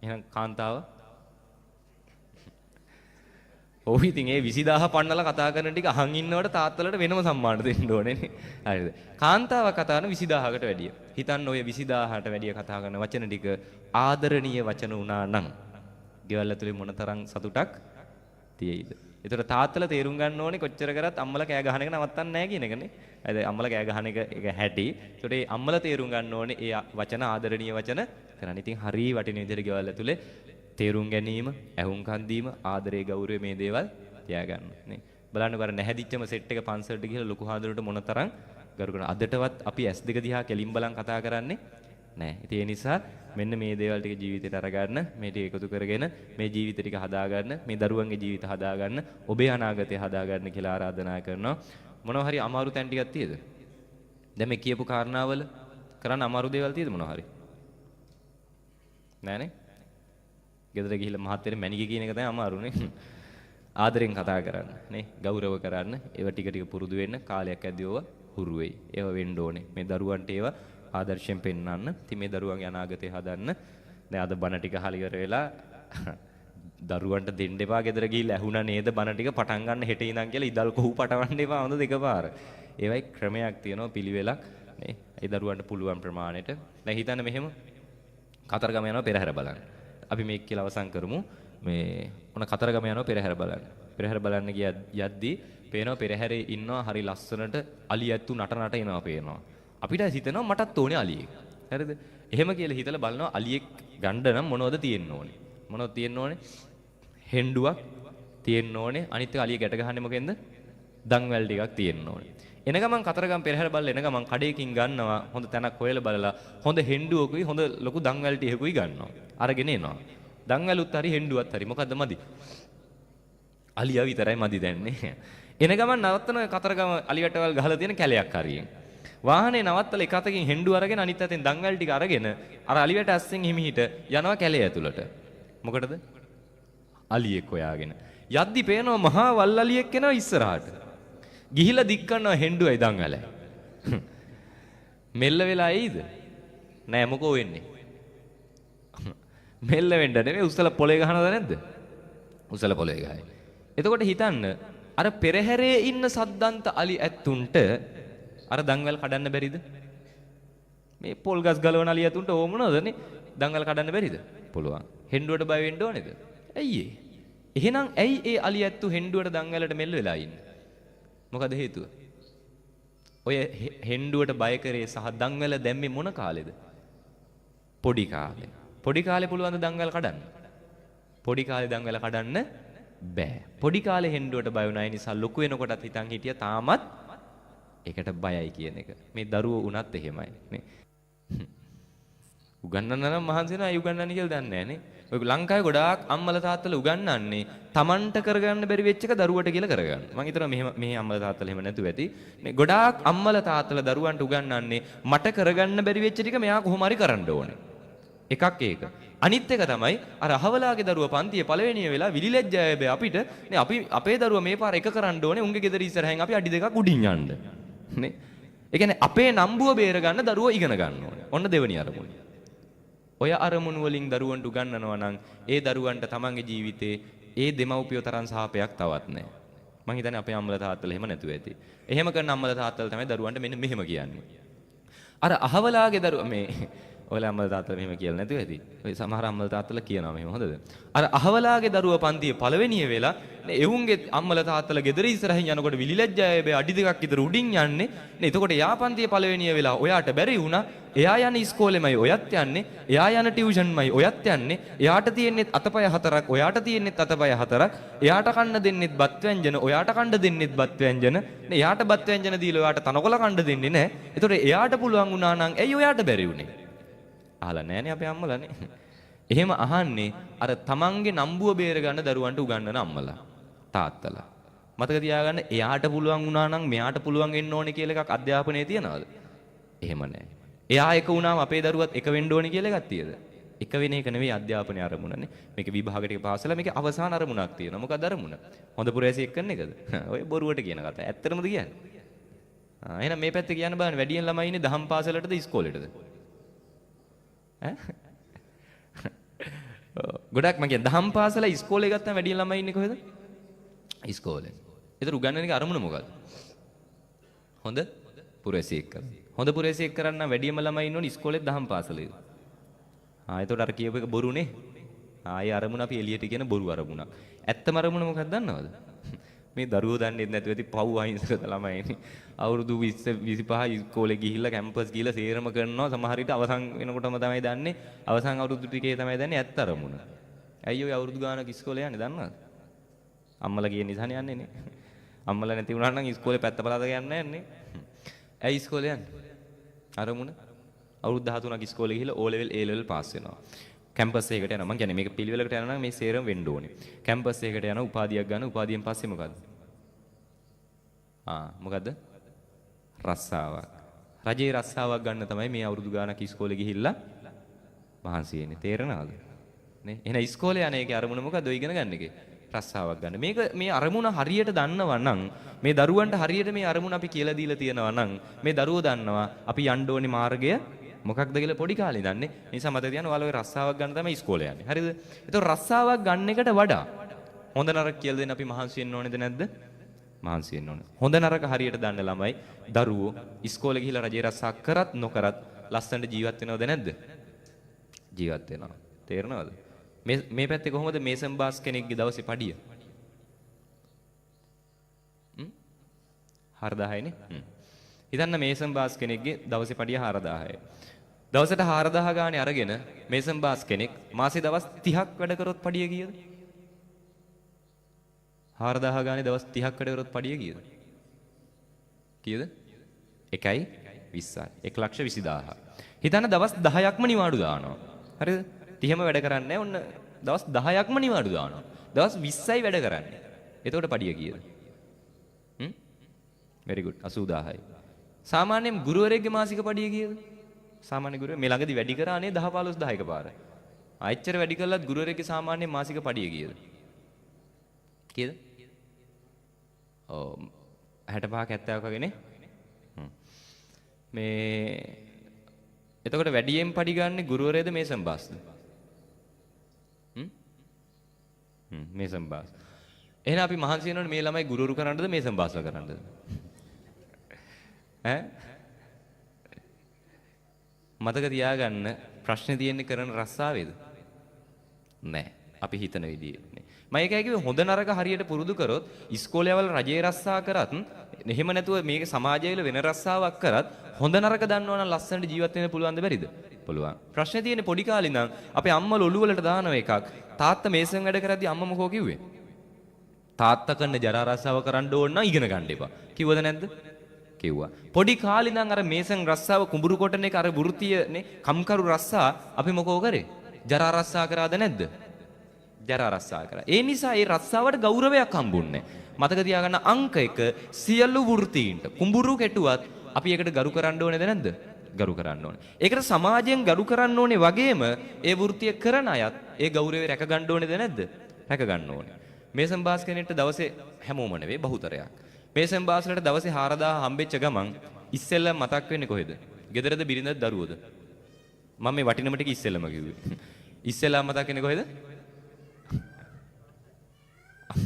Speaker 1: එහෙනම් කාන්තාව ඔව් ඉතින් ඒ 20000 පන්නලා කතා කරන ටික අහන් ඉන්නවට තාත්තලට වෙනම සම්මාන දෙන්න ඕනේ නේ. හරිද? කාන්තාවක් කතා කරන 20000කට වැඩිය. හිතන්න ඔය 20000ට වැඩිය කතා කරන වචන ටික ආදරණීය වචන වුණා නම් ගෙවල් ඇතුලේ මොනතරම් සතුටක් තියෙයිද? ඒතර තාත්තලා තේරුම් ගන්න ඕනේ කොච්චර කරත් අම්මලා කෑ ගහන එක නවත්තන්නේ නැහැ කියන එකනේ. හරිද? අම්මලා කෑ ගහන එක හැටි. ඒතර ඒ අම්මලා තේරුම් ගන්න ඕනේ ඒ වචන ආදරණීය වචන කරන්න. ඉතින් හරිය වටින විදිහට ගෙවල් ඇතුලේ තේරුම් ගැනීම, ඇහුම්කන් දීම, ආදරේ ගෞරවය මේ දේවල් තියාගන්න නේ. බලන්න බර නැහැදිච්චම සෙට් එක පන්සලට ගිහලා ලොකු හාමුදුරන්ට මොනතරම් ගරු කරන. අදටවත් අපි S2 දිහා කෙලින් බලන් කතා කරන්නේ නැහැ. ඉතින් ඒ නිසා මෙන්න මේ දේවල් ටික ජීවිතේට අරගන්න, මේ ටික එකතු කරගෙන මේ ජීවිත ටික හදාගන්න, මේ දරුවන්ගේ ජීවිත හදාගන්න, ඔබේ අනාගතය හදාගන්න කියලා ආරාධනා කරනවා. මොනවා හරි අමාරු තැන් ටිකක් තියෙද? දැන් මේ කියපු කාරණාවල කරන්න අමාරු දේවල් තියෙද මොනවා හරි? නෑනේ. ගෙදර ගිහිල්ලා මහත්තයෙක් මැනිකේ කියන එක තමයි අමාරුනේ. ආදරෙන් කතා කරන්න නේ, ගෞරව කරන්න, ඒව ටික ටික පුරුදු වෙන්න කාලයක් ඇද්දිවව හුරු වෙයි. ඒව වෙන්න ඕනේ. මේ දරුවන්ට ඒව ආදර්ශයෙන් පෙන්වන්න. ඉතින් මේ දරුවන්ගේ අනාගතය හදන්න. දැන් අද බණ ටික අහලා ඉවර වෙලා දරුවන්ට දෙන්න එපා ගෙදර ගිහිල්ලා ඇහුණා නේද බණ ටික පටන් ගන්න හෙට ඉඳන් කියලා ඉදල් කොහු පටවන්න එපා හොඳ දෙකපාර. ඒවයි ක්‍රමයක් තියෙනවා පිළිවෙලක් නේ. ඒ දරුවන්ට පුළුවන් ප්‍රමාණයට. දැන් හිතන්න මෙහෙම කතරගම යනවා පෙරහැර බලන්න. අපි මේක කියලා අවසන් කරමු. මේ ඔන කතරගම යනවා පෙරහැර බලන්න. පෙරහැර බලන්න යද්දී පේනවා පෙරහැරේ ඉන්නවා හරි ලස්සනට අලියැත්තු නට එනවා පේනවා. අපිට හිතෙනවා මටත් ඕනේ අලියෙක්. හරිද? එහෙම කියලා හිතලා බලනවා අලියෙක් ගන්න නම් මොනවද තියෙන්න ඕනේ? මොනවද තියෙන්න ඕනේ? හෙන්ඩුවක් තියෙන්න ඕනේ. අනිත් එක අලිය ගැට ගහන්නේ මොකෙන්ද? දන්වැල් ටිකක් තියෙන්න ඕනේ. එන ගමන් කතරගම පෙරහැර බලලා එන ගමන් කඩේකින් ගන්නවා හොඳ තැනක් හොයලා බලලා හොඳ හෙන්ඩුවකුයි හොඳ ලොකු දන්වැල් ටිකකුයි ගන්නවා. අරගෙන එනවා. දන්වැලුත් හරි හෙන්ඩුවත් හරි මොකද්ද මදි? අලියා විතරයි මදි දැන්නේ. එන ගමන් නවත්තන කතරගම අලිවැටවල් ගහලා තියෙන කැලයක් හරියෙන්. වාහනේ නවත්තලා එක අතකින් හෙන්ඩුව අරගෙන අනිත් අතෙන් දන්වැල් ටික අරගෙන අර අලිවැට ඇස්සෙන් හිමිහිට යනවා කැලේ ඇතුළට. මොකටද? අලියෙක් හොයාගෙන. යද්දි පේනවා මහා වල් අලියෙක් එනවා ඉස්සරහට. ගිහිලා දික් කරනවා හෙන්ඩුවයි දන්වැලයි. මෙල්ල වෙලා එයිද? නෑ මොකෝ වෙන්නේ? මෙල්ල වෙන්න නෙමෙයි උස්සලා පොලේ ගහනවද නැද්ද? උස්සලා පොලේ ගහයි. එතකොට හිතන්න අර පෙරහැරේ ඉන්න සද්දන්ත අලි ඇත්තුන්ට අර දන්වැල් කඩන්න බැරිද? මේ පොල් ගස් ගලවන අලි ඇතුන්ට ඕම මොනවදනේ? දන්වැල් කඩන්න බැරිද? පුළුවන්. හෙන්ඩුවට බය වෙන්න ඕනේද? ඇයි ඒ? එහෙනම් ඇයි ඒ අලියැත්තු හෙන්ඩුවට දංගලට මෙල්ල වෙලා ඉන්නේ? මොකද හේතුව? ඔය හෙන්ඩුවට බය කරේ සහ දංගල දැම්මේ මොන කාලෙද? පොඩි කාලේ. පොඩි කාලේ පුළුවන් ද දංගල කඩන්න? පොඩි කාලේ දංගල කඩන්න බෑ. පොඩි කාලේ හෙන්ඩුවට බය වුණා නිසා ලොකු වෙනකොටත් හිතන් හිටියා තාමත් ඒකට බයයි කියන එක. මේ දරුවෝ උනත් එහෙමයි නේ. උගන්නන්න නම් මහන්සි වෙනවා උගන්නන්නේ කියලා දන්නේ නැහැ නේ. ඔය ලංකාවේ ගොඩාක් අම්මලා තාත්තලා උගන්නන්නේ Tamanට කරගන්න බැරි වෙච්ච එක දරුවට කියලා කරගන්න. මම හිතනවා මෙහෙම අම්මලා තාත්තලා එහෙම නැතුව ඇති. මේ ගොඩාක් අම්මලා තාත්තලා දරුවන්ට උගන්නන්නේ මට කරගන්න බැරි වෙච්ච ටික මෙයා කොහොම හරි කරන්න ඕනේ. එකක් ඒක. අනිත් එක තමයි අර අහවලාගේ දරුවා පන්තියේ පළවෙනිය වෙලා විලිලැජ්ජාය බෑ අපිට නේ අපි අපේ දරුවා මේ පාර එක කරන්න ඕනේ උන්ගේ ගෙදර ඉස්සරහින් අපි අඩි දෙකක් උඩින් යන්න නේ. ඒ කියන්නේ අපේ නම්බුව බේර ගන්න දරුවෝ ඉගෙන ගන්න ඕනේ. ඔන්න දෙවෙනි අරමුණ. ඔය අරමුණු වලින් දරුවන්ට උගන්වනවා නම් ඒ දරුවන්ට තමන්ගේ ජීවිතේ ඒ දෙමව්පියෝ තරම් සාපයක් තවත් නැහැ. මං හිතන්නේ අපේ අම්මලා තාත්තලා එහෙම නැතුව ඇති. එහෙම කරන අම්මලා තාත්තලා තමයි දරුවන්ට මෙන්න මෙහෙම කියන්නේ. අර අහවලාගේ දරුවා මේ ඔයාලා අම්මලා තාත්තලා මෙහෙම කියලා නැතුව ඇති. ඔය සමහර අම්මලා තාත්තලා කියනවා මෙහෙම හොඳද? අර අහවලාගේ දරුවා පන්තියේ පළවෙනිය වෙලා නේ එවුන්ගේ අම්මලා තාත්තලා ගෙදර ඉස්සරහින් යනකොට විලිලැජ්ජාය බෑ අඩි දෙකක් විතර උඩින් යන්නේ. නේ එතකොට යා පන්තියේ පළවෙනිය වෙලා ඔයාට බැරි වුණා. එයා යන ඉස්කෝලෙමයි ඔයත් යන්නේ. එයා යන ටියුෂන්මයි ඔයත් යන්නේ. එයාට තියෙන්නේ අතපය හතරක් ඔයාට තියෙන්නේ අතපය හතරක්. එයාට කන්න දෙන්නෙත් බත් ව්‍යංජන ඔයාට කන්න දෙන්නෙත් බත් ව්‍යංජන. නේ එයාට බත් ව්‍යංජන දීලා ඔයාට තනකොළ කන්න දෙන්නේ නැහැ. එතකොට එයාට පුළුවන් වුණා නම් ඇයි ඔයාට බැරි වුනේ? අහලා නැහනේ අපේ අම්මලානේ. එහෙම අහන්නේ අර තමන්ගේ නම්බුව බේර ගන්න දරුවන්ට උගන්වන අම්මලා තාත්තලා. මතක තියාගන්න එයාට පුළුවන් වුණා නම් මෙයාට පුළුවන් වෙන්න ඕනේ කියලා එකක් අධ්‍යාපනයේ තියනවාද? එහෙම නැහැ. එයා එක වුණාම අපේ දරුවත් එක වෙන්න ඕනේ කියලා එකක් තියෙද? එක වෙන එක නෙවෙයි අධ්‍යාපනයේ අරමුණනේ. මේක විභාග ටික පාස් වෙලා මේකේ අවසාන අරමුණක් තියෙනවා. මොකක්ද අරමුණ? හොඳ පුරවැසියෙක් කරන එකද? ඔය බොරුවට කියන කතා. ඇත්තටමද කියන්නේ? එහෙනම් මේ පැත්තේ කියන්න බලන්න වැඩියෙන් ළමයි ඉන්නේ දහම් පාසලටද ඉස්කෝලේටද? ගොඩක් මම කියන්නේ දහම් පාසල ඉස්කෝලේ ගත්තම වැඩි ළමයි ඉන්නේ කොහෙද? ඉස්කෝලේ. ඒතර උගන්වන එක අරමුණ මොකද්ද? හොඳ පුරවැසියෙක් කරන්න. හොඳ පුරවැසියෙක් කරන්න වැඩිම ළමයි ඉන්නෝනේ ඉස්කෝලේ දහම් පාසලේ. ඒතකොට අර කියපු එක බොරුනේ. ආයේ අරමුණ අපි එළියට කියන බොරු අරමුණක්. ඇත්තම අරමුණ මොකක්ද දන්නවද? මේ දරුවෝ දන්නේ නැතුව ඇති පව් අහිංසක ළමයිනේ. අවුරුදු 20 25 ඉස්කෝලේ ගිහිල්ලා කැම්පස් ගිහිල්ලා සේරම කරනවා. සමහර විට අවසන් වෙනකොටම තමයි දන්නේ. අවසන් අවුරුදු ටිකේ තමයි දන්නේ ඇත්ත අරමුණ. ඇයි ඔය අවුරුදු ගානක් ඉස්කෝලේ යන්නේ දන්නවද? අම්මලා කියන නිසානේ යන්නේ නේ. අම්මලා නැති වුණා නම් ඉස්කෝලේ පැත්ත බලාද යන්නේ නැහැ නේ. ඇයි ඉස්කෝලේ යන්නේ? අරමුණ අවුරුදු 13ක් ඉස්කෝලේ ගිහිල්ලා O level A level pass වෙනවා. කැම්පස් එකකට යනවා. මම කියන්නේ මේක පිළිවෙලකට යනවා නම් මේ සේරම වෙන්න ඕනේ. කැම්පස් එකකට යනවා උපාධියක් ගන්න. උපාධියෙන් පස්සේ මොකද්ද? මොකද්ද? රස්සාවක්. රජේ රස්සාවක් ගන්න තමයි මේ අවුරුදු ගානක් ඉස්කෝලේ ගිහිල්ලා මහන්සි වෙන්නේ. තේරෙනවද? නේ? එහෙනම් ඉස්කෝලේ යන එකේ අරමුණ මොකද්ද? ඔය ඉගෙන ගන්න එකේ. රස්සාවක් ගන්න. මේක මේ අරමුණ හරියට දන්නවා නම් මේ දරුවන්ට හරියට මේ අරමුණ අපි කියලා දීලා තියෙනවා නම් මේ දරුවෝ දන්නවා අපි යන්න ඕනේ මාර්ගය මොකක්ද කියලා පොඩි කාලේ දන්නේ. ඒ නිසා මතක තියාගන්න ඔයාලා ඔය රස්සාවක් ගන්න තමයි ඉස්කෝලේ යන්නේ. හරිද? ඒතකොට රස්සාවක් ගන්න එකට වඩා හොඳ නරක කියලා දෙන්න අපි මහන්සි වෙන්න ඕනේද නැද්ද? මහන්සි වෙන්න ඕනේ. හොඳ නරක හරියට දන්න ළමයි දරුවෝ ඉස්කෝලේ ගිහිල්ලා රජේ රස්සාවක් කරත් නොකරත් ලස්සනට ජීවත් වෙනවද නැද්ද? ජීවත් වෙනවා. තේරෙනවද? මේ පැත්තේ කොහොමද මේසන් බාස් කෙනෙක්ගේ දවසේ පඩිය? 4000යි නේ. හිතන්න මේසන් බාස් කෙනෙක්ගේ දවසේ පඩිය 4000යි. දවසට 4000 ගානේ අරගෙන මේසන් බාස් කෙනෙක් මාසේ දවස් 30ක් වැඩ කරොත් පඩිය කීයද? 4000 ගානේ දවස් 30ක් වැඩ කරොත් පඩිය කීයද? කීයද? 1.20යි. 1,20,000. හිතන්න දවස් 10ක්ම නිවාඩු දානවා. හරිද? 30ම වැඩ කරන්නේ නැහැ. ඔන්න දවස් 10ක්ම නිවාඩු දානවා. දවස් 20යි වැඩ කරන්නේ. එතකොට පඩිය කීයද? very good 80000යි. සාමාන්‍යයෙන් ගුරුවරයෙක්ගේ මාසික පඩිය කීයද? සාමාන්‍ය ගුරුවරයා මේ ළඟදී වැඩි කරා නේ 10 15000 එකපාර. ආයෙච්චර වැඩි කළත් ගුරුවරයෙක්ගේ සාමාන්‍ය මාසික පඩිය කීයද? කීයද? 65ක 70ක වගේ නේ. මේ එතකොට වැඩියෙන් පඩි ගන්න ගුරුවරයාද මේසන් බාස්ද? මේසන් බාස්. එහෙනම් අපි මහන්සි වෙනවනේ මේ ළමයි ගුරුවරු කරන්නද මේසන් බාස්ලා කරන්නද? මතක තියාගන්න ප්‍රශ්නේ තියෙන්නේ කරන රස්සාවේද? නෑ. අපි හිතන විදිහේ. මම ඒකයි කිව්වේ හොඳ නරක හරියට පුරුදු කරොත් ඉස්කෝලේවල රජේ රස්සා කරත් එහෙම නැතුව මේක සමාජයේල වෙන රස්සාවක් කරත් හොඳ නරක දන්නවනම් ලස්සනට ජීවත් වෙන්න පුළුවන්ද බැරිද? පුළුවන්. ප්‍රශ්නේ තියෙන්නේ පොඩි කාලේ ඉඳන් අපේ අම්මලා ඔළුව වලට දානව එකක්. තාත්තා මේසෙන් වැඩ කරද්දී අම්මා මොකෝ කිව්වේ? තාත්තා කරන ජරා රස්සාව කරන්න ඕන නම් ඉගෙන ගන්න එපා. කිව්වද නැද්ද? කිව්වා. පොඩි කාලේ ඉඳන් අර මේසෙන් රස්සාව කුඹුරු කොටන එක අර වෘත්තියනේ කම්කරු රස්සා අපි මොකෝ කරේ? ජරා රස්සා කරාද නැද්ද? ජරා රස්සා කරා. ඒ නිසා ඒ රස්සාවට ගෞරවයක් හම්බුන්නේ නැහැ. මතක තියාගන්න අංක 1 සියලු වෘත්තීන්ට කුඹුරු කෙටුවත් අපි ඒකට ගරු කරන්න ඕනේද නැද්ද? ගරු කරන්න ඕනේ. ඒකට සමාජයෙන් ගරු කරන්න ඕනේ වගේම ඒ වෘත්තිය කරන අයත් ඒ ගෞරවය රැක ගන්න ඕනේද නැද්ද? රැක ගන්න ඕනේ. මේසන් බාස් කෙනෙක්ට දවසේ හැමෝම නෙවෙයි බහුතරයක්. මේසන් බාස්ලට දවසේ 4000 හම්බෙච්ච ගමන් ඉස්සෙල්ලා මතක් වෙන්නේ කොහෙද? ගෙදරද බිරිඳද දරුවෝද? මම මේ වටිනම ටික ඉස්සෙල්ලාම කිව්වේ. ඉස්සෙල්ලා මතක් වෙන්නේ කොහෙද?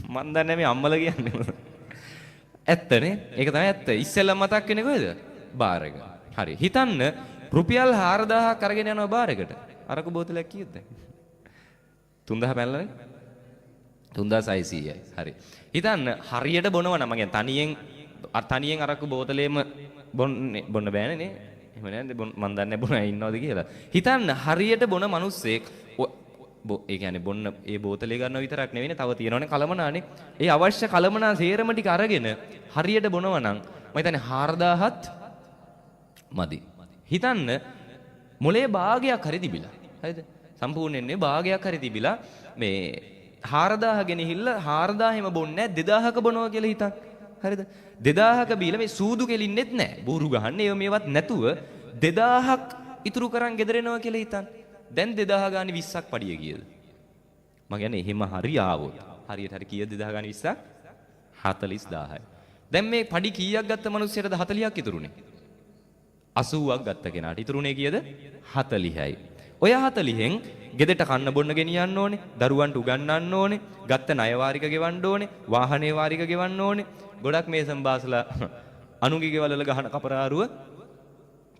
Speaker 1: මන් දන්නේ මේ අම්මලා කියන්නේ. ඇත්තනේ. ඒක තමයි ඇත්ත. ඉස්සෙල්ලා මතක් වෙන්නේ කොහෙද? බාර් එක. හරි. හිතන්න රුපියල් 4000ක් අරගෙන යනවා බාර් එකට. අරක බෝතලයක් කීයද දැන්? 3000 පැනලානේ. 3600යි. හරි. හිතන්න හරියට බොනවා නම් මම තනියෙන් අරක බෝතලේම බොන්න බෑනේ නේ. එහෙම නේද? මන් දන්නේ බොන අය ඉන්නවද කියලා. හිතන්න හරියට බොන මිනිස්සෙක් ඒ කියන්නේ බොන්න ඒ බෝතලේ ගන්නව විතරක් නෙවෙයිනේ තව තියෙනවනේ කලමනානේ. ඒ අවශ්‍ය කලමනා සේරම ටික අරගෙන හරියට බොනවා නම් මම හිතන්නේ 4000ත් මදි. හිතන්න මොලේ භාගයක් හරි තිබිලා. හරිද? සම්පූර්ණයෙන්ම භාගයක් හරි තිබිලා මේ 4000 ගෙනහිල්ලා 4000ෙම බොන්නේ නැහැ 2000ක බොනවා කියලා හිතන්න. හරිද? 2000ක බීලා මේ සූදු කෙලින්නෙත් නැහැ. බෝරු ගහන්නේ ඒව මේවත් නැතුව 2000ක් ඉතුරු කරන් ගෙදර එනවා කියලා හිතන්න. දැන් 2000 ගානේ 20ක් පඩිය කීයද? මම කියන්නේ එහෙම හරි ආවොත්. හරියට හරි කීයද 2000 ගානේ 20ක්? 40000යි. දැන් මේ පඩි කීයක් ගත්ත මිනිස්සුන්ට 40ක් ඉතුරුනේ. 80ක් ගත්ත කෙනාට ඉතුරුනේ කීයද? 40යි. ඔය 40න් ගෙදරට කන්න බොන්න ගෙනියන්න ඕනේ, දරුවන්ට උගන්වන්න ඕනේ, ගත්ත ණය වාරික ගෙවන්න ඕනේ, වාහනේ වාරික ගෙවන්න ඕනේ. ගොඩක් මේ සම්බාසලා අනුන්ගේ ගෙවල් වල ගහන කපරාරුව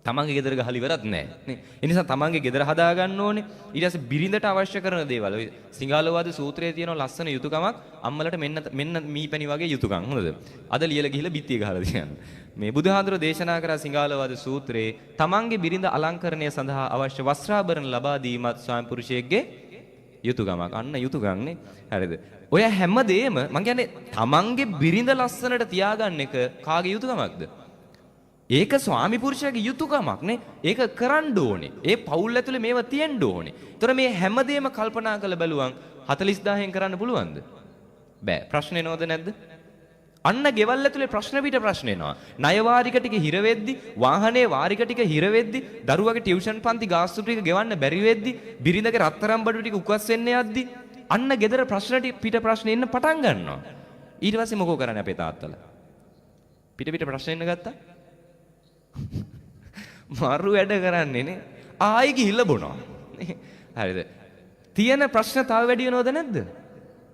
Speaker 1: තමන්ගේ ගෙදර ගහලා ඉවරත් නැහැ නේ. ඒ නිසා තමන්ගේ ගෙදර හදා ගන්න ඕනේ. ඊට පස්සේ බිරිඳට අවශ්‍ය කරන දේවල්. ඔය සිංහලවාද සූත්‍රයේ තියෙන ලස්සන යුතුයකමක් අම්මලට මෙන්න මීපැණි වගේ යුතුයකම්. හොඳද? අද ලියලා ගිහිල්ලා බිත්තිය ගහලා තියන්න. මේ බුදුහාඳුර දේශනා කරා සිංහලවාද සූත්‍රයේ තමන්ගේ බිරිඳ අලංකරණය සඳහා අවශ්‍ය වස්ත්‍රාභරණ ලබා දීමත් ස්වාමි පුරුෂයෙක්ගේ යුතුයකමක්. අන්න යුතුයකම් නේ. හරිද? ඔය හැමදේම මං කියන්නේ තමන්ගේ බිරිඳ ලස්සනට තියාගන්න එක කාගේ යුතුයකමක්ද? ඒක ස්වාමි පුරුෂයාගේ යුතුයකමක් නේ. ඒක කරන්න ඕනේ. ඒ පවුල් ඇතුලේ මේව තියෙන්න ඕනේ. ඒතර මේ හැමදේම කල්පනා කරලා බැලුවන් 40000න් කරන්න පුළුවන්ද? බෑ. ප්‍රශ්න එනවද නැද්ද? අන්න ගෙවල් ඇතුලේ ප්‍රශ්න පිට ප්‍රශ්න එනවා. ණය වාරික ටික හිර වෙද්දි, වාහනේ වාරික ටික හිර වෙද්දි, දරුවගේ ටියුෂන් පන්ති ගාස්තු ටික ගෙවන්න බැරි වෙද්දි, බිරිඳගේ රත්තරන් බඩු ටික උකස් වෙන්න යද්දි, අන්න ගෙදර ප්‍රශ්න පිට ප්‍රශ්න එන්න පටන් ගන්නවා. ඊට පස්සේ මොකෝ කරන්නේ අපේ තාත්තලා? පිට ප්‍රශ්න එන්න ගත්තා. මරු වැඩ කරන්නේ නේ. ආයි ගිහිල්ලා බොනවා. හරිද? තියෙන ප්‍රශ්න තව වැඩි වෙනවද නැද්ද?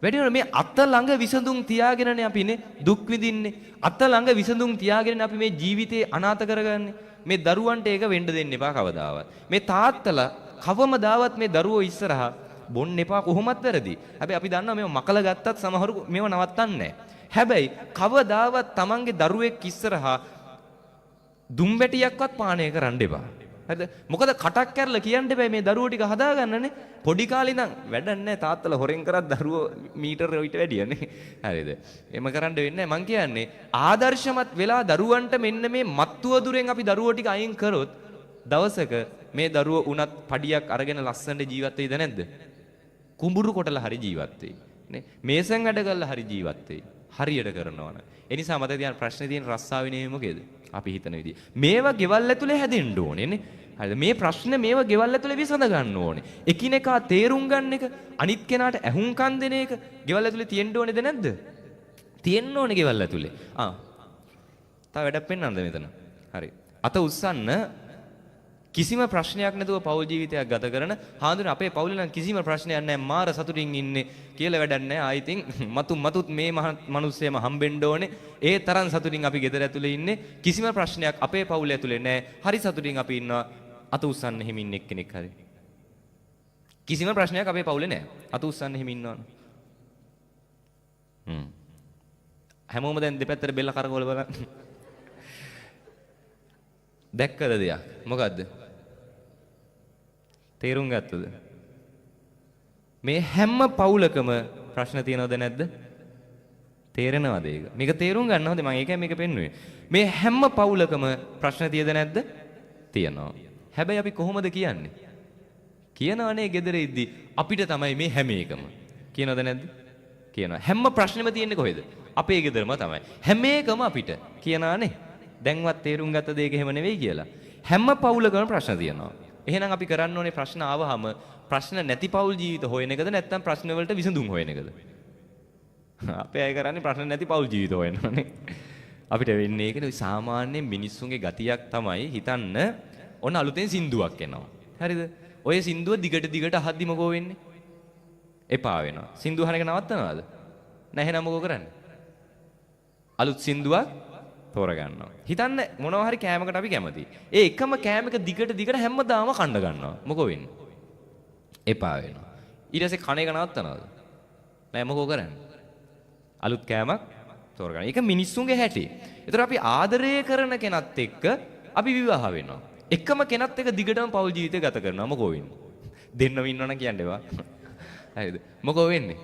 Speaker 1: වැඩි වෙනවා. මේ අත ළඟ විසඳුම් තියාගෙනනේ අපිනේ දුක් විඳින්නේ. අත ළඟ විසඳුම් තියාගෙන අපි මේ ජීවිතේ අනාථ කරගන්නේ. මේ දරුවන්ට ඒක වෙන්න දෙන්න එපා කවදාවත්. මේ තාත්තලා කවමදාවත් මේ දරුවෝ ඉස්සරහා බොන්න එපා කොහොමත් වැරදි. හැබැයි අපි දන්නවා මේව මකලා ගත්තත් සමහරු මේව නවත්තන්නේ නැහැ. හැබැයි කවදාවත් Tamanගේ දරුවෙක් ඉස්සරහා දුම් වැටියක්වත් පානය කරන්න එපා. හරිද? මොකද කටක් කැරලා කියන්න එපා මේ දරුවෝ ටික හදාගන්නනේ. පොඩි කාලේ ඉඳන් වැඩක් නැහැ තාත්තලා හොරෙන් කරත් දරුවෝ මීටර ඊට වැඩියනේ. හරිද? එම කරන්න වෙන්නේ නැහැ. මං කියන්නේ ආදර්ශමත් වෙලා දරුවන්ට මෙන්න මේ මත්තුව දුරෙන් අපි දරුවෝ ටික අයින් කරොත් දවසක මේ දරුවෝ උනත් පඩියක් අරගෙන ලස්සනට ජීවත් වෙයිද නැද්ද? කුඹුරු කොටලා හරි ජීවත් වෙයි. නේ? මේසෙන් වැඩ කරලා හරි ජීවත් වෙයි. හරියට කරනවා නම්. ඒ නිසා මට තියෙන ප්‍රශ්නේ තියෙන රස්සාවේ නෙමෙයි මොකේද? අපි හිතන විදිහ. මේවා ගෙවල් ඇතුලේ හැදෙන්න ඕනේ නේ. හරිද? මේ ප්‍රශ්න මේවා ගෙවල් ඇතුලේ විසඳ ගන්න ඕනේ. එකිනෙකා තේරුම් ගන්න එක, අනිත් කෙනාට ඇහුම්කන් දෙන එක ගෙවල් ඇතුලේ තියෙන්න ඕනේද නැද්ද? තියෙන්න ඕනේ ගෙවල් ඇතුලේ. තව වැඩක් පෙන්නන්නද මෙතන? හරි. අත උස්සන්න කිසිම ප්‍රශ්නයක් නැතුව පෞල් ජීවිතයක් ගත කරන හාඳුනන අපේ පෞලේ නම් කිසිම ප්‍රශ්නයක් නැහැ මාර සතුටින් ඉන්නේ කියලා වැඩක් නැහැ. ආයි ඉතින් මතුත් මේ මිනිස්සෙම හම්බෙන්න ඕනේ. ඒ තරම් සතුටින් අපි ගෙදර ඇතුලේ ඉන්නේ. කිසිම ප්‍රශ්නයක් අපේ පෞලේ ඇතුලේ නැහැ. හරි සතුටින් අපි ඉන්නවා. අත උස්සන්න හිමින් එක්කෙනෙක් හරි. කිසිම ප්‍රශ්නයක් අපේ පවුලේ නැහැ. අත උස්සන්න එහෙම ඉන්නවනේ. හැමෝම දැන් දෙපැත්තට බෙල්ල කරකවල බලන්න. දැක්කද දෙයක්? මොකද්ද? තේරුම් ගත්තද? මේ හැම පවුලකම ප්‍රශ්න තියෙනවද නැද්ද? තේරෙනවද ඒක? මේක තේරුම් ගන්නවද? මම ඒකයි මේක පෙන්නුවේ. මේ හැම පවුලකම ප්‍රශ්න තියෙද නැද්ද? තියෙනවා. හැබැයි අපි කොහොමද කියන්නේ? කියනවනේ ගෙදර ඉද්දි අපිට තමයි මේ හැම එකම. කියනවද නැද්ද? කියනවා. හැම ප්‍රශ්නෙම තියෙන්නේ කොහෙද? අපේ ගෙදරම තමයි. හැම එකම අපිට. කියනවානේ. දැන්වත් තේරුම් ගත්ත දෙයක එහෙම නෙවෙයි කියලා. හැම පවුලකම ප්‍රශ්න තියෙනවා. එහෙනම් අපි කරන්න ඕනේ ප්‍රශ්න ආවහම ප්‍රශ්න නැති පවුල් ජීවිත හොයන එකද නැත්නම් ප්‍රශ්න වලට විසඳුම් හොයන එකද? අපේ අය කරන්නේ ප්‍රශ්න නැති පවුල් ජීවිත හොයනවානේ. අපිට වෙන්නේ ඒකනේ. සාමාන්‍ය මිනිස්සුන්ගේ ගතියක් තමයි හිතන්න ඔන්න අලුතෙන් සින්දුවක් එනවා. හරිද? ඔය සින්දුව දිගට අහද්දි මොකෝ වෙන්නේ? එපා වෙනවා. සින්දුව අහන එක නවත්තනවද? නැහැ නම මොකෝ කරන්නේ? අලුත් සින්දුවක් තෝරගන්නවා. හිතන්න මොනවා හරි කෑමකට අපි කැමතියි. ඒ එකම කෑමක දිගට හැමදාම කන්න ගන්නවා. මොකෝ වෙන්නේ? එපා වෙනවා. ඊට පස්සේ කණ එක නවත්තනවද? නෑ මොකෝ කරන්නේ? අලුත් කෑමක් තෝරගන්න. ඒක මිනිස්සුන්ගේ හැටි. ඒතර අපි ආදරය කරන කෙනත් එක්ක අපි විවාහ වෙනවා. එකම කෙනත් එක්ක දිගටම පෞල් ජීවිතය ගත කරනවා. මොකෝ වෙන්නේ? දෙන්නම ඉන්නවනම් කියන්න එපා. හරිද? මොකෝ වෙන්නේ?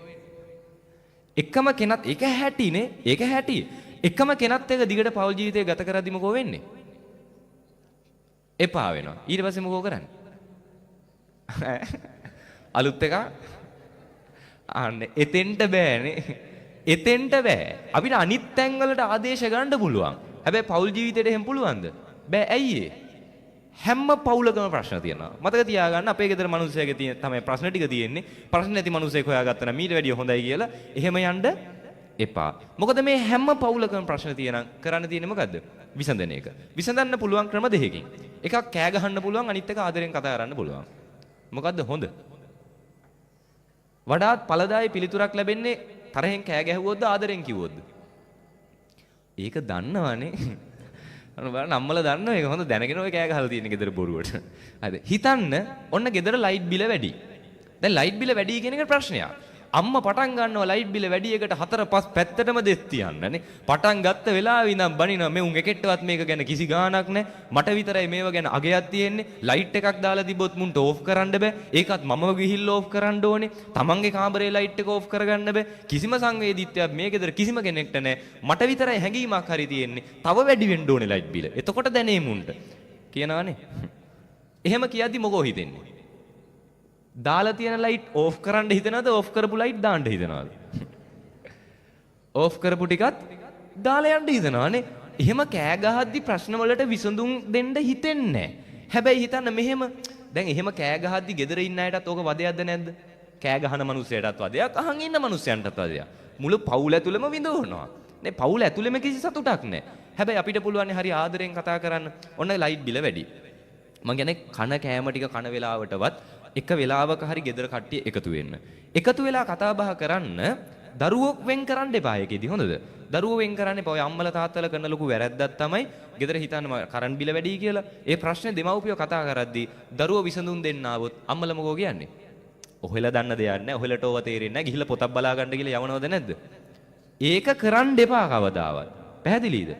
Speaker 1: එකම කෙනත් ඒක හැටිනේ. ඒක හැටි. එකම කෙනත් එක්ක දිගට පෞල් ජීවිතය ගත කරද්දි මොකෝ වෙන්නේ? එපා වෙනවා. ඊට පස්සේ මොකෝ කරන්නේ? අලුත් එකක් අනේ එතෙන්ට බෑනේ. එතෙන්ට බෑ. අපිට අනිත් තැන් වලට ආදේශ ගන්න පුළුවන්. හැබැයි පෞල් ජීවිතේට එහෙම පුළුවන්ද? බෑ. ඇයි ඒ? හැම පවුලකම ප්‍රශ්න තියෙනවා. මතක තියාගන්න අපේ ගෙදර මිනිස්සුගේ තියෙන තමයි ප්‍රශ්න ටික තියෙන්නේ. ප්‍රශ්න නැති මිනිස්සෙක් හොයාගත්තා නම් ඊට වැඩිය හොඳයි කියලා එහෙම යන්න එපා. මොකද මේ හැම පවුලකම ප්‍රශ්න තියෙනවා. කරන්න තියෙන්නේ මොකද්ද? විසඳන එක. විසඳන්න පුළුවන් ක්‍රම දෙකකින්. එකක් කෑ ගහන්න පුළුවන්, අනිත් එක ආදරෙන් කතා කරන්න පුළුවන්. මොකද්ද හොඳ? වඩාත් ඵලදායී පිළිතුරක් ලැබෙන්නේ තරහෙන් කෑ ගැහුවොත්ද ආදරෙන් කිව්වොත්ද? ඒක දන්නවනේ. අන්න බලන්න අම්මලා දන්නවා ඒක හොඳ දැනගෙන ඔය කෑ ගහලා තියෙන ගෙදර බොරුවට. හරිද? හිතන්න ඔන්න ගෙදර ලයිට් බිල වැඩි. දැන් ලයිට් බිල වැඩි කියන එක ප්‍රශ්නයක්. අම්මා පටන් ගන්නවා ලයිට් බිල වැඩි එකට 4-5 පැත්තටම දෙස් තියන්නනේ. පටන් ගත්ත වෙලාවෙ ඉඳන් බනිනවා මේ උන් එකෙක්ටවත් මේක ගැන කිසි ගාණක් නැහැ. මට විතරයි මේව ගැන අගයක් තියෙන්නේ. ලයිට් එකක් දාලා තිබ්බොත් මුන්ට ඕෆ් කරන්න බෑ. ඒකත් මමම ගිහිල්ලා ඕෆ් කරන්න ඕනේ. තමන්ගේ කාමරේ ලයිට් එක ඕෆ් කරගන්න බෑ. කිසිම සංවේදීත්වයක් මේ ගෙදර කිසිම කෙනෙක්ට නැහැ. මට විතරයි හැඟීමක් හරි තියෙන්නේ. තව වැඩි වෙන්න ඕනේ ලයිට් බිල. එතකොට දැනේ මුන්ට. කියනවානේ. එහෙම කියද්දි මොකෝ හිතෙන්නේ? දාලා තියෙන ලයිට් ඕෆ් කරන්න හිතනවද ඕෆ් කරපු ලයිට් දාන්න හිතනවද? ඕෆ් කරපු ටිකත් දාලා යන්න හිතනවානේ. එහෙම කෑ ගහද්දි ප්‍රශ්න වලට විසඳුම් දෙන්න හිතෙන්නේ නැහැ. හැබැයි හිතන්න මෙහෙම දැන් එහෙම කෑ ගහද්දි ගෙදර ඉන්න අයටත් ඕක වදයක්ද නැද්ද? කෑ ගහන මිනිස්සයටත් වදයක්, අහන් ඉන්න මිනිස්සයන්ටත් වදයක්. මුළු පවුල ඇතුළෙම විඳවනවා. නේ පවුල ඇතුළෙම කිසි සතුටක් නැහැ. හැබැයි අපිට පුළුවන් හරි ආදරෙන් කතා කරන්න. ඔන්න ලයිට් බිල වැඩි. මං කියන්නේ කන කෑම ටික කන වෙලාවටවත් එක වෙලාවක හරි ගෙදර කට්ටිය එකතු වෙන්න. එකතු වෙලා කතා බහ කරන්න දරුවෝ වෙන් කරන්න එපා ඒකෙදි හොඳද? දරුවෝ වෙන් කරන්න එපා. ඔය අම්මලා තාත්තලා කරන ලොකු වැරැද්දක් තමයි ගෙදර හිතන්න කරන්ට් බිල වැඩි කියලා. ඒ ප්‍රශ්නේ දෙමව්පියෝ කතා කරද්දී දරුවෝ විසඳුම් දෙන්න ආවොත් අම්මලා මොකෝ කියන්නේ? ඔහෙලා දන්න දෙයක් නැහැ. ඔහෙලට ඕව තේරෙන්නේ නැහැ. ගිහිල්ලා පොතක් බලා ගන්න කියලා යවනවද නැද්ද? ඒක කරන්න එපා කවදාවත්. පැහැදිලිද?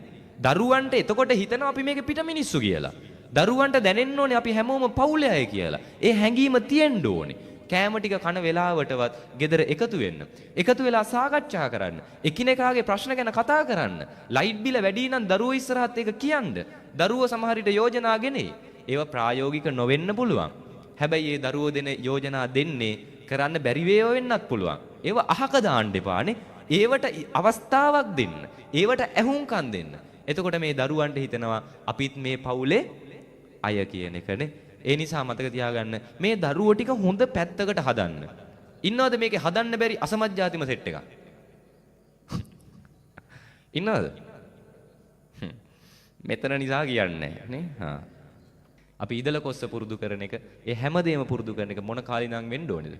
Speaker 1: දරුවන්ට එතකොට හිතනවා අපි මේක පිට මිනිස්සු කියලා. දරුවන්ට දැනෙන්න ඕනේ අපි හැමෝම පවුලේ අය කියලා. ඒ හැඟීම තියෙන්න ඕනේ. කෑම ටික කන වෙලාවටවත් ගෙදර එකතු වෙන්න. එකතු වෙලා සාකච්ඡා කරන්න. එකිනෙකාගේ ප්‍රශ්න ගැන කතා කරන්න. ලයිට් බිල වැඩි නම් දරුවෝ ඉස්සරහත් ඒක කියන්න. දරුවෝ සමහර විට යෝජනා ගෙනේ. ඒවා ප්‍රායෝගික නොවෙන්න පුළුවන්. හැබැයි ඒ දරුවෝ දෙන යෝජනා දෙන්නේ කරන්න බැරි වේව වෙන්නත් පුළුවන්. ඒවා අහක දාන්න එපානේ. ඒවට අවස්ථාවක් දෙන්න. ඒවට ඇහුම්කන් දෙන්න. එතකොට මේ දරුවන්ට හිතෙනවා අපිත් මේ පවුලේ අය කියන එකනේ. ඒ නිසා මතක තියාගන්න මේ දරුවෝ ටික හොඳ පැත්තකට හදන්න. ඉන්නවද මේකේ හදන්න බැරි අසමත් ජාතිම සෙට් එකක්? ඉන්නවද? මෙතන නිසා කියන්නේ නේ. අපි ඉදල කොස්ස පුරුදු කරන එක, ඒ හැමදේම පුරුදු කරන එක මොන කාලේ ඉඳන් වෙන්න ඕනේද?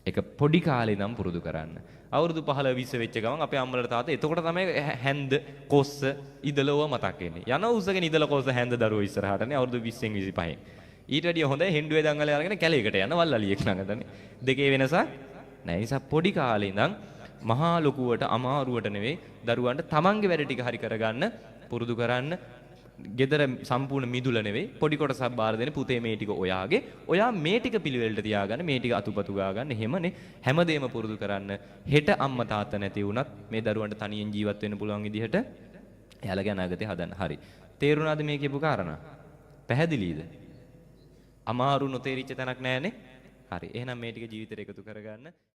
Speaker 1: ඒක පොඩි කාලේ ඉඳන් පුරුදු කරන්න. අවුරුදු 15 20 වෙච්ච ගමන් අපේ අම්මලා තාත්තා එතකොට තමයි හැන්ද කොස්ස ඉදලව මතක් වෙන්නේ. යන උසගෙන ඉදල කොස්ස හැන්ද දරුවෝ ඉස්සරහටනේ අවුරුදු 20න් 25න්. ඊට වැඩිය හොඳයි හෙන්ඩුවේ දංගලේ අරගෙන කැලේකට යන වල්ලලියෙක් ළඟටනේ. දෙකේ වෙනසක් නැහැ. නිසා පොඩි කාලේ ඉඳන් මහා ලොකුවට අමාරුවට නෙවෙයි දරුවන්ට තමන්ගේ වැඩ ටික හරි කරගන්න පුරුදු කරන්න. ගෙදර සම්පූර්ණ මිදුල නෙවෙයි පොඩි කොටසක් බාර දෙන පුතේ මේ ටික ඔයාගේ. ඔයා මේ ටික පිළිවෙලට තියාගන්න මේ ටික අතුපතු ගාගන්න. එහෙමනේ හැමදේම පුරුදු කරන්න. හෙට අම්මා තාත්තා නැති වුණත් මේ දරුවන්ට තනියෙන් ජීවත් වෙන්න පුළුවන් විදිහට එයාලගේ අනාගතය හදන්න. හරි. තේරුණාද මේ කියපු කාරණා? පැහැදිලිද? අමාරු නොතේරිච්ච තැනක් නැහැනේ. හරි. එහෙනම් මේ ටික ජීවිතේට එකතු කරගන්න.